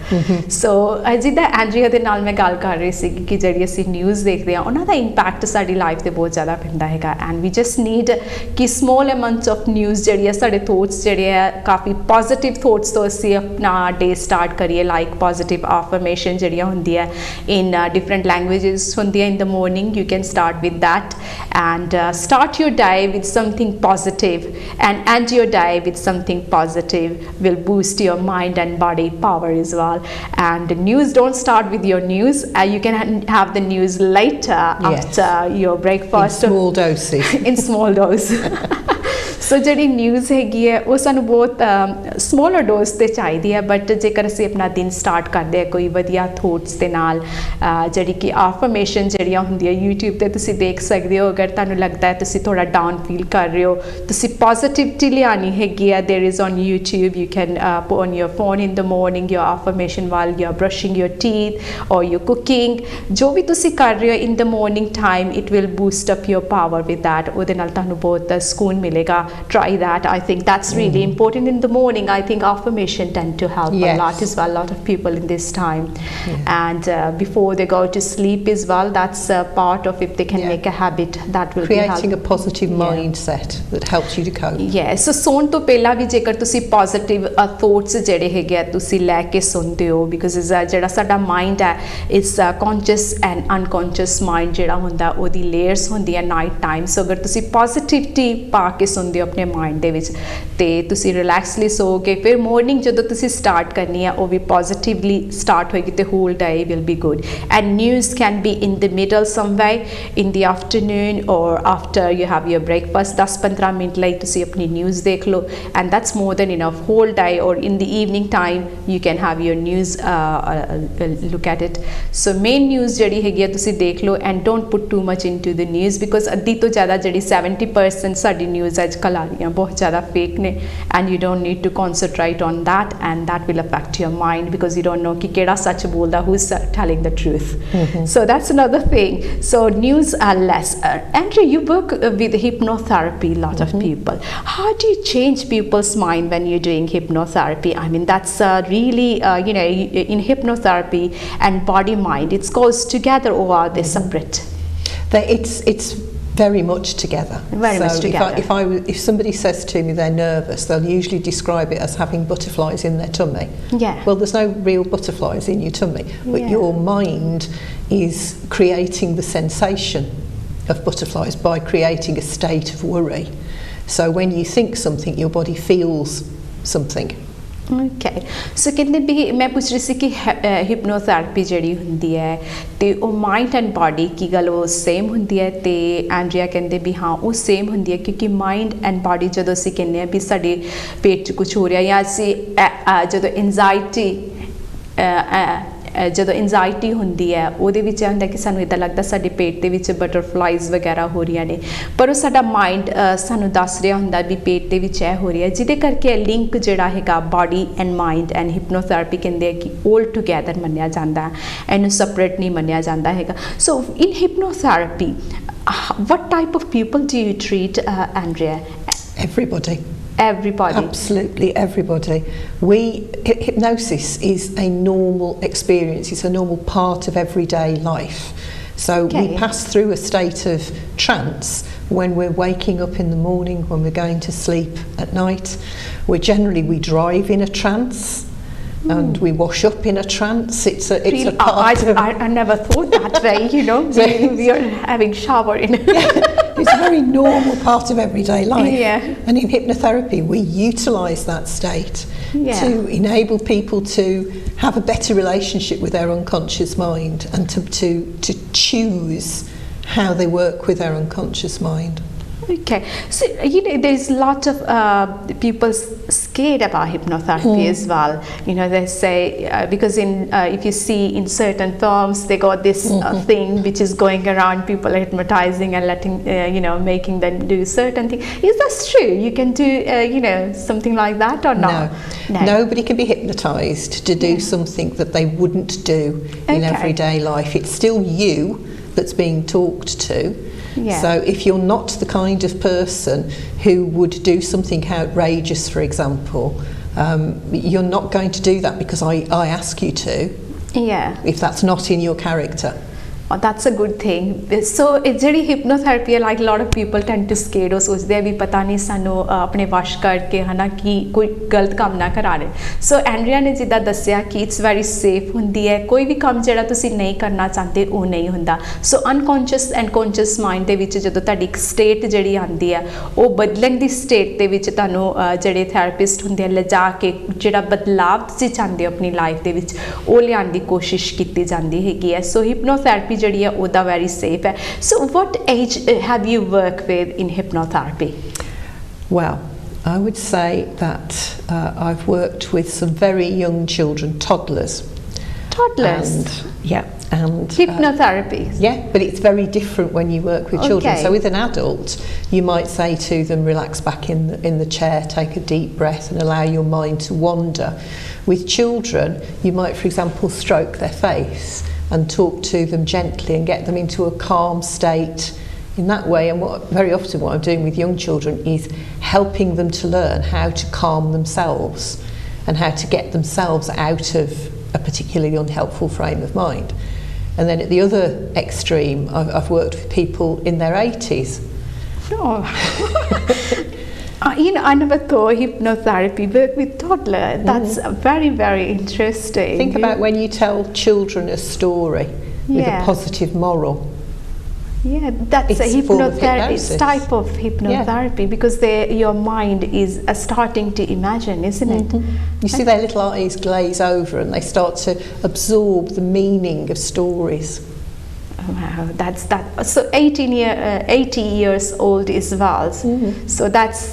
so ਜਿੱਦਾਂ ਐਂਡਰੀਆ ਦੇ ਨਾਲ ਮੈਂ ਗੱਲ ਕਰ ਰਹੀ ਸੀ ਕਿ ਜਿਹੜੀ ਅਸੀਂ ਨਿਊਜ਼ ਦੇਖਦੇ ਆ ਉਹਨਾਂ ਦਾ ਇੰਪੈਕਟ ਸਾਡੀ ਲਾਈਫ ਤੇ ਬਹੁਤ ਜ਼ਿਆਦਾ ਪੈਂਦਾ ਹੈਗਾ ਐਂਡ ਵੀ ਜਸਟ ਨੀਡ ਕਿ ਸਮਾਲ ਅਮਾਉਂਟਸ ਆਫ ਨਿਊਜ਼ ਜਿਹੜੀ ਆ ਸਾਡੇ ਥੋਟਸ ਜਿਹੜੇ ਆ ਕਾਫੀ ਪੋਜ਼ਿਟਿਵ ਥੋਟਸ ਤੋਂ ਅਸੀਂ ਆਪਣਾ ਡੇ ਸਟਾਰਟ ਕਰੀਏ ਲਾਈਕ ਪੋਜ਼ਿਟਿਵ ਆਫਰਮੇਸ਼ਨ ਜਿਹੜੀਆਂ ਹੁੰਦੀਆਂ ਇਨ ਡਿਫਰੈਂਟ ਲੈਂਗੁਏਜਸ ਹੁੰਦੀਆਂ in the morning you can start with that and start your day with something positive and end your day with something positive will boost your mind and body power as well and news don't start with your news you can have the news later after your breakfast in small doses in small dose ਸੋ ਜਿਹੜੀ news ਹੈਗੀ ਹੈ ਉਹ ਸਾਨੂੰ ਬਹੁਤ ਸਮੋਲਰ dose 'ਤੇ ਚਾਹੀਦੀ ਹੈ but ਜੇਕਰ ਅਸੀਂ ਆਪਣਾ ਦਿਨ ਸਟਾਰਟ ਕਰਦੇ ਹਾਂ ਕੋਈ ਵਧੀਆ ਥੋਟਸ ਦੇ ਨਾਲ ਜਿਹੜੀ ਕਿ ਆਫਰਮੇਸ਼ਨ ਜਿਹੜੀਆਂ ਹੁੰਦੀਆਂ YouTube 'ਤੇ ਤੁਸੀਂ ਦੇਖ ਸਕਦੇ ਹੋ ਅਗਰ ਤੁਹਾਨੂੰ ਲੱਗਦਾ ਹੈ ਤੁਸੀਂ ਥੋੜ੍ਹਾ ਡਾਊਨ ਫੀਲ ਕਰ ਰਹੇ ਹੋ ਤੁਸੀਂ ਪੋਜ਼ਿਟਿਵਿਟੀ ਲਿਆਉਣੀ ਹੈਗੀ ਹੈ there is on YouTube you can put on your phone in the morning your affirmation while you are brushing your teeth or you're cooking ਜੋ ਵੀ ਤੁਸੀਂ ਕਰ ਰਹੇ ਹੋ in the morning time it will boost up your power with that ਉਹਦੇ ਨਾਲ ਤੁਹਾਨੂੰ ਬਹੁਤ ਸਕੂਨ ਮਿਲੇਗਾ try that I think that's really important in the morning I think affirmation tend to help a lot as well a lot of people in this time and before they go to sleep as well that's part of if they can make a habit that will creating a positive mindset that helps you to cope so ਸੌਣ ਤੋਂ ਪਹਿਲਾਂ ਵੀ ਜੇਕਰ ਤੁਸੀਂ positive thoughts ਜਿਹੜੇ ਹੈਗੇ ਆ ਤੁਸੀਂ ਲੈ ਕੇ ਸੁਣਦੇ ਹੋ because ਜਿਹੜਾ ਸਾਡਾ ਮਾਈਂਡ ਹੈ it's conscious and unconscious mind ਜਿਹੜਾ ਹੁੰਦਾ ਉਹਦੀ layers ਹੁੰਦੀਆਂ night time so ਅਗਰ ਤੁਸੀਂ positivity ਪਾ ਕੇ ਸੁਣਦੇ ਹੋ ਆਪਣੇ ਮਾਈਂਡ ਦੇ ਵਿੱਚ ਤੇ ਤੁਸੀਂ ਰਿਲੈਕਸਲੀ ਸੋਗੇ ਫਿਰ ਮਾਰਨਿੰਗ ਜਦੋਂ ਤੁਸੀਂ ਸਟਾਰਟ ਕਰਨੀ ਹੈ ਉਹ ਵੀ ਪੋਜ਼ਿਟਿਵਲੀ ਸਟਾਰਟ ਹੋਏਗੀ ਤੇ whole day will be good and news can be in the middle somewhere in the afternoon or after you have your breakfast 10-15 minute ਲਈ ਤੁਸੀਂ ਆਪਣੀ ਨਿਊਜ਼ ਦੇਖ ਲਓ and that's more than enough whole day or in the evening time you can have your news look at it so main news ਜਿਹੜੀ ਹੈਗੀ ਆ ਤੁਸੀਂ ਦੇਖ ਲਓ and don't put too much into the news because ਅੱਧੀ ਤੋਂ ਜ਼ਿਆਦਾ ਜਿਹੜੀ 70% ਸਾਡੀ ਨਿਊਜ਼ ਅੱਜ ਕੱਲ੍ਹ ਆ ਰਹੀਆਂ ਬਹੁਤ ਜ਼ਿਆਦਾ ਫੇਕ ਨੇ and you don't need to concentrate on that and that will affect your mind because you don't know ਕਿ ਕਿਹੜਾ ਸੱਚ ਬੋਲਦਾ who is telling the truth so that's another thing so news are less Andrew, you work with hypnotherapy, lot of people. How do you change people's mind when you're doing hypnotherapy? I mean, that's really, you know, in hypnotherapy and body mind, it goes together or are they separate? It's very much together. Very much together. If somebody says to me they're nervous, they'll usually describe it as having butterflies in their tummy. Yeah. Well, there's no real butterflies in your tummy, but your mind is creating the sensation of butterflies by creating a state of worry. So when you think something, your body feels something. Okay so ਕਹਿੰਦੇ ਵੀ ਮੈਂ ਪੁੱਛ ਰਹੀ ਸੀ ਕਿ ਹਿਪਨੋਥੈਰੇਪੀ ਜਿਹੜੀ ਹੁੰਦੀ ਹੈ ਤੇ ਉਹ ਮਾਈਂਡ ਐਂਡ ਬਾਡੀ ਕੀ ਗੱਲ ਉਹ ਸੇਮ ਹੁੰਦੀ ਹੈ ਤੇ ਐਂਡਰੀਆ ਕਹਿੰਦੇ ਵੀ ਹਾਂ ਉਹ ਸੇਮ ਹੁੰਦੀ ਹੈ ਕਿਉਂਕਿ ਮਾਈਂਡ ਐਂਡ ਬਾਡੀ ਜਦੋਂ ਅਸੀਂ ਕਹਿੰਦੇ ਹਾਂ ਵੀ ਸਾਡੇ ਪੇਟ 'ਚ ਕੁਝ ਹੋ ਰਿਹਾ ਜਾਂ ਅਸੀਂ ਜਦੋਂ ਜਦੋਂ ਐਂਜ਼ਾਈਟੀ ਹੁੰਦੀ ਹੈ ਉਹਦੇ ਵਿੱਚ ਇਹ ਹੁੰਦਾ ਕਿ ਸਾਨੂੰ ਇੱਦਾਂ ਲੱਗਦਾ ਸਾਡੇ ਪੇਟ ਦੇ ਵਿੱਚ ਬਟਰਫਲਾਈਜ਼ ਵਗੈਰਾ ਹੋ ਰਹੀਆਂ ਨੇ ਪਰ ਉਹ ਸਾਡਾ ਮਾਈਂਡ ਸਾਨੂੰ ਦੱਸ ਰਿਹਾ ਹੁੰਦਾ ਵੀ ਪੇਟ ਦੇ ਵਿੱਚ ਇਹ ਹੋ ਰਿਹਾ ਜਿਹਦੇ ਕਰਕੇ ਲਿੰਕ ਜਿਹੜਾ ਹੈਗਾ ਬਾਡੀ ਐਂਡ ਮਾਈਂਡ ਐਂਡ ਹਿਪਨੋਥੈਰੇਪੀ ਕਹਿੰਦੇ ਆ ਕਿ 올 ਟੁਗੇਦਰ ਮੰਨਿਆ ਜਾਂਦਾ ਇਹਨੂੰ ਸੈਪਰੇਟ ਨਹੀਂ ਮੰਨਿਆ ਜਾਂਦਾ ਹੈਗਾ ਸੋ ਇਨ ਹਿਪਨੋਥੈਰੇਪੀ what type of people do you treat, Andrea? Everybody. Everybody. Absolutely everybody. Hypnosis is a normal experience. It's a normal part of everyday life. So we pass through a state of trance when we're waking up in the morning, when we're going to sleep at night. We drive in a trance. And we wash up in a trance. It's a part of... I never thought that way, you know. We are having shower in... It's a very normal part of everyday life. Yeah. And in hypnotherapy, we utilise that state to enable people to have a better relationship with their unconscious mind and to choose how they work with their unconscious mind. Okay, so you know there's a lot of people scared about hypnotherapy as well. You know they say because if you see in certain films they got this thing which is going around, people are hypnotizing and letting making them do certain things. Is that true? You can do something like that or not? No. Nobody can be hypnotized to do something that they wouldn't do in everyday life. It's still you that's being talked to. Yeah. So if you're not the kind of person who would do something outrageous, for example, you're not going to do that because I ask you to. Yeah. If that's not in your character. Oh, that's a good thing. So it's really hypnotherapy, like a lot of people tend to scare or सोचते हैं भी पता नहीं सानू अपने वश करके है ना कि कोई गलत काम ना करा रहे सो एंड्रिया ने जिदा दसिया कि इट्स वैरी सेफ ਹੁੰਦੀ ਹੈ ਕੋਈ ਵੀ ਕੰਮ ਜਿਹੜਾ ਤੁਸੀਂ ਨਹੀਂ ਕਰਨਾ ਚਾਹੁੰਦੇ ਉਹ ਨਹੀਂ ਹੁੰਦਾ ਸੋ ਅਨਕੌਂਸ਼ੀਅਸ ਐਂਡ ਕੌਂਸ਼ੀਅਸ ਮਾਈਂਡ ਦੇ ਵਿੱਚ ਜਦੋਂ ਤੁਹਾਡੀ ਇੱਕ ਸਟੇਟ ਜਿਹੜੀ ਆਉਂਦੀ ਹੈ ਉਹ ਬਦਲਣ ਦੀ ਸਟੇਟ ਦੇ ਵਿੱਚ ਤੁਹਾਨੂੰ ਜਿਹੜੇ ਥੈਰੇਪਿਸਟ ਹੁੰਦੇ ਆ ਲਿਜਾ ਕੇ ਜਿਹੜਾ ਬਦਲਾਵ ਤੁਸੀਂ ਚਾਹੁੰਦੇ ਹੋ ਆਪਣੀ ਲਾਈਫ ਦੇ ਵਿੱਚ ਉਹ ਲਿਆਉਣ ਦੀ ਕੋਸ਼ਿਸ਼ ਕੀਤੀ ਜਾਂਦੀ ਹੈਗੀ ਹੈ ਸੋ ਹਿਪਨੋਥੈਰੇਪੀ ਜਿਹੜੀ ਹੈ ਉਹਦਾ ਵੈਰੀ ਸੇਫ ਹੈ ਸੋ what age have you worked with in hypnotherapy? Well, I would say that I've worked with some very young children, toddlers. And hypnotherapy. But it's very different when you work with children. So with an adult you might say to them, relax back in the chair, take a deep breath and allow your mind to wander. With children you might, for example, stroke their face and talk to them gently and get them into a calm state in that way. And very often what I'm doing with young children is helping them to learn how to calm themselves and how to get themselves out of a particularly unhelpful frame of mind. And then at the other extreme I've worked with people in their 80s. I never thought hypnotherapy worked with toddlers. That's very, very interesting. Think about when you tell children a story with a positive moral. Yeah, that's a hypnotherapy. It's type of hypnotherapy because your mind is starting to imagine, isn't it? You see their little eyes glaze over and they start to absorb the meaning of stories. Wow, that's that. So 80 years old as well. So that's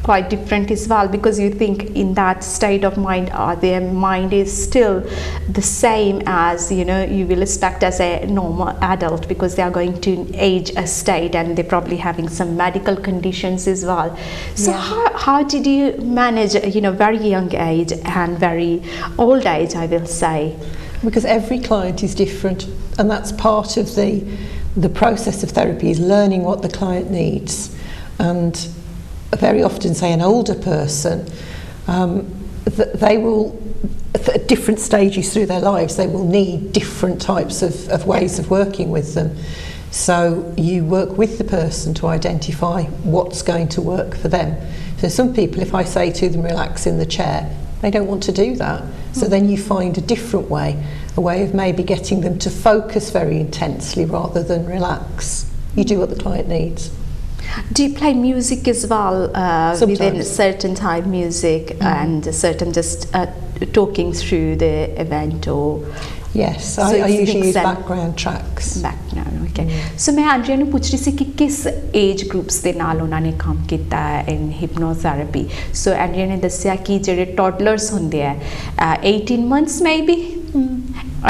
quite different as well because you think in that state of mind their mind is still the same as you will expect as a normal adult because they are going to age a state and they're probably having some medical conditions as well. So how did you manage very young age and very old age, I will say? Because every client is different and that's part of the process of therapy is learning what the client needs. And very often, say an older person, they will at different stages through their lives they will need different types of ways of working with them. So you work with the person to identify what's going to work for them. So some people, if I say to them relax in the chair, they don't want to do that. So then you find a different way, a way of maybe getting them to focus very intensely rather than relax. You do what the client needs. Do you play music as well within Sometimes. certain time music and certain just talking through the event or Yes, So I it's usually use mixed in. background tracks. background? Okay. So मैं आंड्रिया ਨੂੰ ਪੁੱਛ ਰਹੀ ਸੀ ਕਿ ਕਿਸ age groups ਦੇ ਨਾਲ ਉਹਨਾਂ ਨੇ ਕੰਮ ਕੀਤਾ ਹੈ ਇਨ ਹਿਪਨੋਥੈਰੇਪੀ. ਸੋ ਆਂਡਰੀਆ ਨੇ ਦੱਸਿਆ ਕਿ ਜਿਹੜੇ ਟੋਡਲਰਸ ਹੁੰਦੇ ਆ 18 ਮੰਥਸ ਮੇਬੀ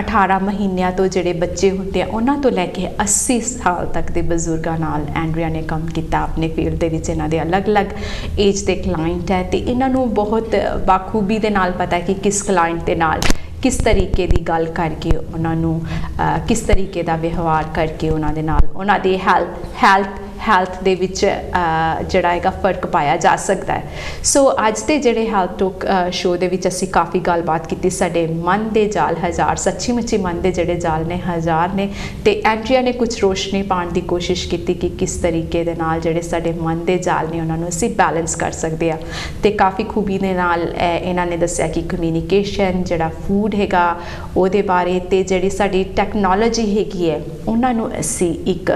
18 ਮਹੀਨਿਆਂ ਤੋਂ ਜਿਹੜੇ ਬੱਚੇ ਹੁੰਦੇ ਆ ਉਹਨਾਂ ਤੋਂ ਲੈ ਕੇ 80 ਸਾਲ ਤੱਕ ਦੇ ਬਜ਼ੁਰਗਾਂ ਨਾਲ ਐਂਡਰੀਆ ਨੇ ਕੰਮ ਕੀਤਾ ਆਪਣੇ ਫੀਲਡ ਦੇ ਵਿੱਚ. ਇਹਨਾਂ ਦੇ ਅਲੱਗ-ਅਲੱਗ ਏਜ ਦੇ ਕਲਾਇੰਟ ਹੈ ਤੇ ਇਹਨਾਂ ਨੂੰ ਬਹੁਤ ਬਾਖੂਬੀ ਦੇ ਨਾਲ ਪਤਾ ਹੈ ਕਿ ਕਿਸ ਕਲਾਇੰਟ ਦੇ ਨਾਲ ਕਿਸ ਤਰੀਕੇ ਦੀ ਗੱਲ ਕਰਕੇ ਉਹਨਾਂ ਨੂੰ ਕਿਸ ਤਰੀਕੇ ਦਾ ਵਿਵਹਾਰ ਕਰਕੇ ਉਹਨਾਂ ਦੇ ਨਾਲ ਉਹਨਾਂ ਦੀ ਹੈਲਥ ਦੇ ਵਿੱਚ ਜਿਹੜਾ ਹੈਗਾ ਫਰਕ ਪਾਇਆ ਜਾ ਸਕਦਾ ਹੈ. ਸੋ ਅੱਜ ਦੇ ਜਿਹੜੇ ਹੈਲਥ ਟੋਕ ਸ਼ੋਅ ਦੇ ਵਿੱਚ ਅਸੀਂ ਕਾਫੀ ਗੱਲਬਾਤ ਕੀਤੀ. ਸਾਡੇ ਮਨ ਦੇ ਜਾਲ ਹਜ਼ਾਰ, ਸੱਚੀ ਮੁੱਚੀ ਮਨ ਦੇ ਜਿਹੜੇ ਜਾਲ ਨੇ ਹਜ਼ਾਰ ਨੇ ਤੇ ਐਂਡਰੀਆ ਨੇ ਕੁਝ ਰੋਸ਼ਨੀ ਪਾਉਣ ਦੀ ਕੋਸ਼ਿਸ਼ ਕੀਤੀ ਕਿ ਕਿਸ ਤਰੀਕੇ ਦੇ ਨਾਲ ਜਿਹੜੇ ਸਾਡੇ ਮਨ ਦੇ ਜਾਲ ਨੇ ਉਹਨਾਂ ਨੂੰ ਅਸੀਂ ਬੈਲੈਂਸ ਕਰ ਸਕਦੇ ਆ. ਤੇ ਕਾਫੀ ਖੂਬੀ ਦੇ ਨਾਲ ਇਹਨਾਂ ਨੇ ਦੱਸਿਆ ਕਿ ਕਮਿਊਨੀਕੇਸ਼ਨ, ਜਿਹੜਾ ਫੂਡ ਹੈਗਾ ਉਹਦੇ ਬਾਰੇ ਤੇ ਜਿਹੜੀ ਸਾਡੀ ਟੈਕਨੋਲੋਜੀ ਹੈਗੀ ਹੈ ਉਹਨਾਂ ਨੂੰ ਅਸੀਂ ਇੱਕ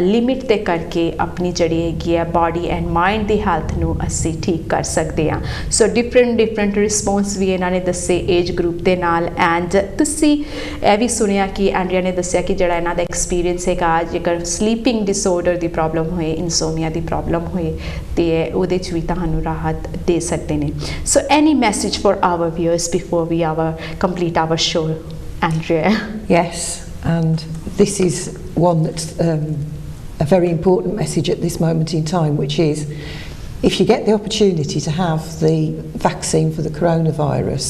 ਲਿਮਿਟ ਤੇ ਕਰਕੇ ਆਪਣੀ ਜਿਹੜੀ ਹੈਗੀ ਹੈ body and mind the health ਨੂੰ ਅਸੀਂ ਠੀਕ ਕਰ ਸਕਦੇ ਹਾਂ. ਸੋ ਡਿਫਰੈਂਟ ਰਿਸਪੌਂਸ ਵੀ ਇਹਨਾਂ ਨੇ ਦੱਸੇ ਏਜ ਗਰੁੱਪ ਦੇ ਨਾਲ. ਐਂਡ ਤੁਸੀਂ ਇਹ ਵੀ ਸੁਣਿਆ ਕਿ ਐਂਡਰੀਆ ਨੇ ਦੱਸਿਆ ਕਿ ਜਿਹੜਾ ਇਹਨਾਂ ਦਾ ਐਕਸਪੀਰੀਅੰਸ ਹੈਗਾ ਜੇਕਰ ਸਲੀਪਿੰਗ ਡਿਸਆਰਡਰ ਦੀ ਪ੍ਰੋਬਲਮ ਹੋਏ, ਇਨਸੋਮਨੀਆ ਦੀ ਪ੍ਰੋਬਲਮ ਹੋਏ ਤੇ ਉਹਦੇ 'ਚ ਵੀ ਤੁਹਾਨੂੰ ਰਾਹਤ ਦੇ ਸਕਦੇ ਨੇ. So any message for our viewers before we complete our show, Andrea? Yes, and this is one that's a very important message at this moment in time, which is if you get the opportunity to have the vaccine for the coronavirus,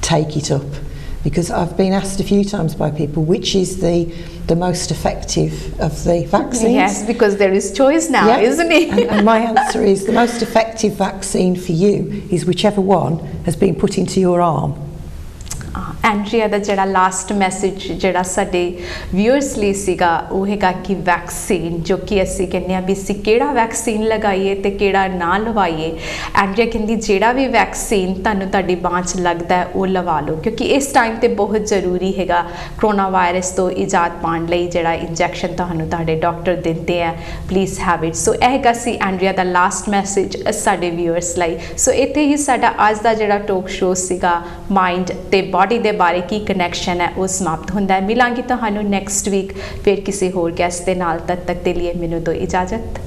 take it up. Because I've been asked a few times by people which is the most effective of the vaccines. Yes, because there is choice now, isn't it? and my answer is the most effective vaccine for you is whichever one has been put into your arm. ਐਂਡਰੀਆ ਦਾ ਜਿਹੜਾ last message ਜਿਹੜਾ ਸਾਡੇ viewers ਲਈ ਸੀਗਾ ਉਹ ਹੈਗਾ ਕਿ vaccine ਜੋ ਕਿ ਅਸੀਂ ਕਹਿੰਦੇ ਆ ਵੀ ਅਸੀਂ ਕਿਹੜਾ ਵੈਕਸੀਨ ਲਗਾਈਏ ਤੇ ਕਿਹੜਾ ਨਾ ਲਵਾਈਏ. ਐਂਡਰੀਆ ਕਹਿੰਦੀ ਜਿਹੜਾ ਵੀ ਵੈਕਸੀਨ ਤੁਹਾਨੂੰ ਤੁਹਾਡੀ ਬਾਂਹ 'ਚ ਲੱਗਦਾ ਹੈ ਉਹ ਲਵਾ ਲਓ ਕਿਉਂਕਿ ਇਸ ਟਾਈਮ ਤੇ ਬਹੁਤ ਜ਼ਰੂਰੀ ਹੈਗਾ ਕਰੋਨਾ ਵਾਇਰਸ ਤੋਂ ਇਜਾਦ ਪਾਉਣ ਲਈ ਜਿਹੜਾ ਇੰਜੈਕਸ਼ਨ ਤੁਹਾਨੂੰ ਤੁਹਾਡੇ ਡਾਕਟਰ ਦਿੰਦੇ ਆ ਪਲੀਜ਼ ਹੈਵ ਇਟ. ਸੋ ਇਹ ਹੈਗਾ ਸੀ ਐਂਡਰੀਆ ਦਾ ਲਾਸਟ ਮੈਸੇਜ ਸਾਡੇ ਵਿਊਅਰਸ ਲਈ. ਸੋ ਇੱਥੇ ਹੀ ਸਾਡਾ ਅੱਜ ਦਾ ਜਿਹੜਾ ਟੋਕ ਸ਼ੋਅ ਸੀਗਾ ਮਾਈਂਡ ਤੇ ਬਾਡੀ ਦੇ ਬਾਰੇ ਕੀ ਕਨੈਕਸ਼ਨ ਹੈ ਉਹ ਸਮਾਪਤ ਹੁੰਦਾ ਹੈ. ਮਿਲਾਂਗੀ ਤੁਹਾਨੂੰ ਨੈਕਸਟ ਵੀਕ ਫਿਰ ਕਿਸੇ ਹੋਰ ਗੈਸਟ ਦੇ ਨਾਲ. ਤਦ ਤੱਕ ਦੇ ਲਈ ਮੈਨੂੰ ਦਿਓ ਇਜਾਜ਼ਤ.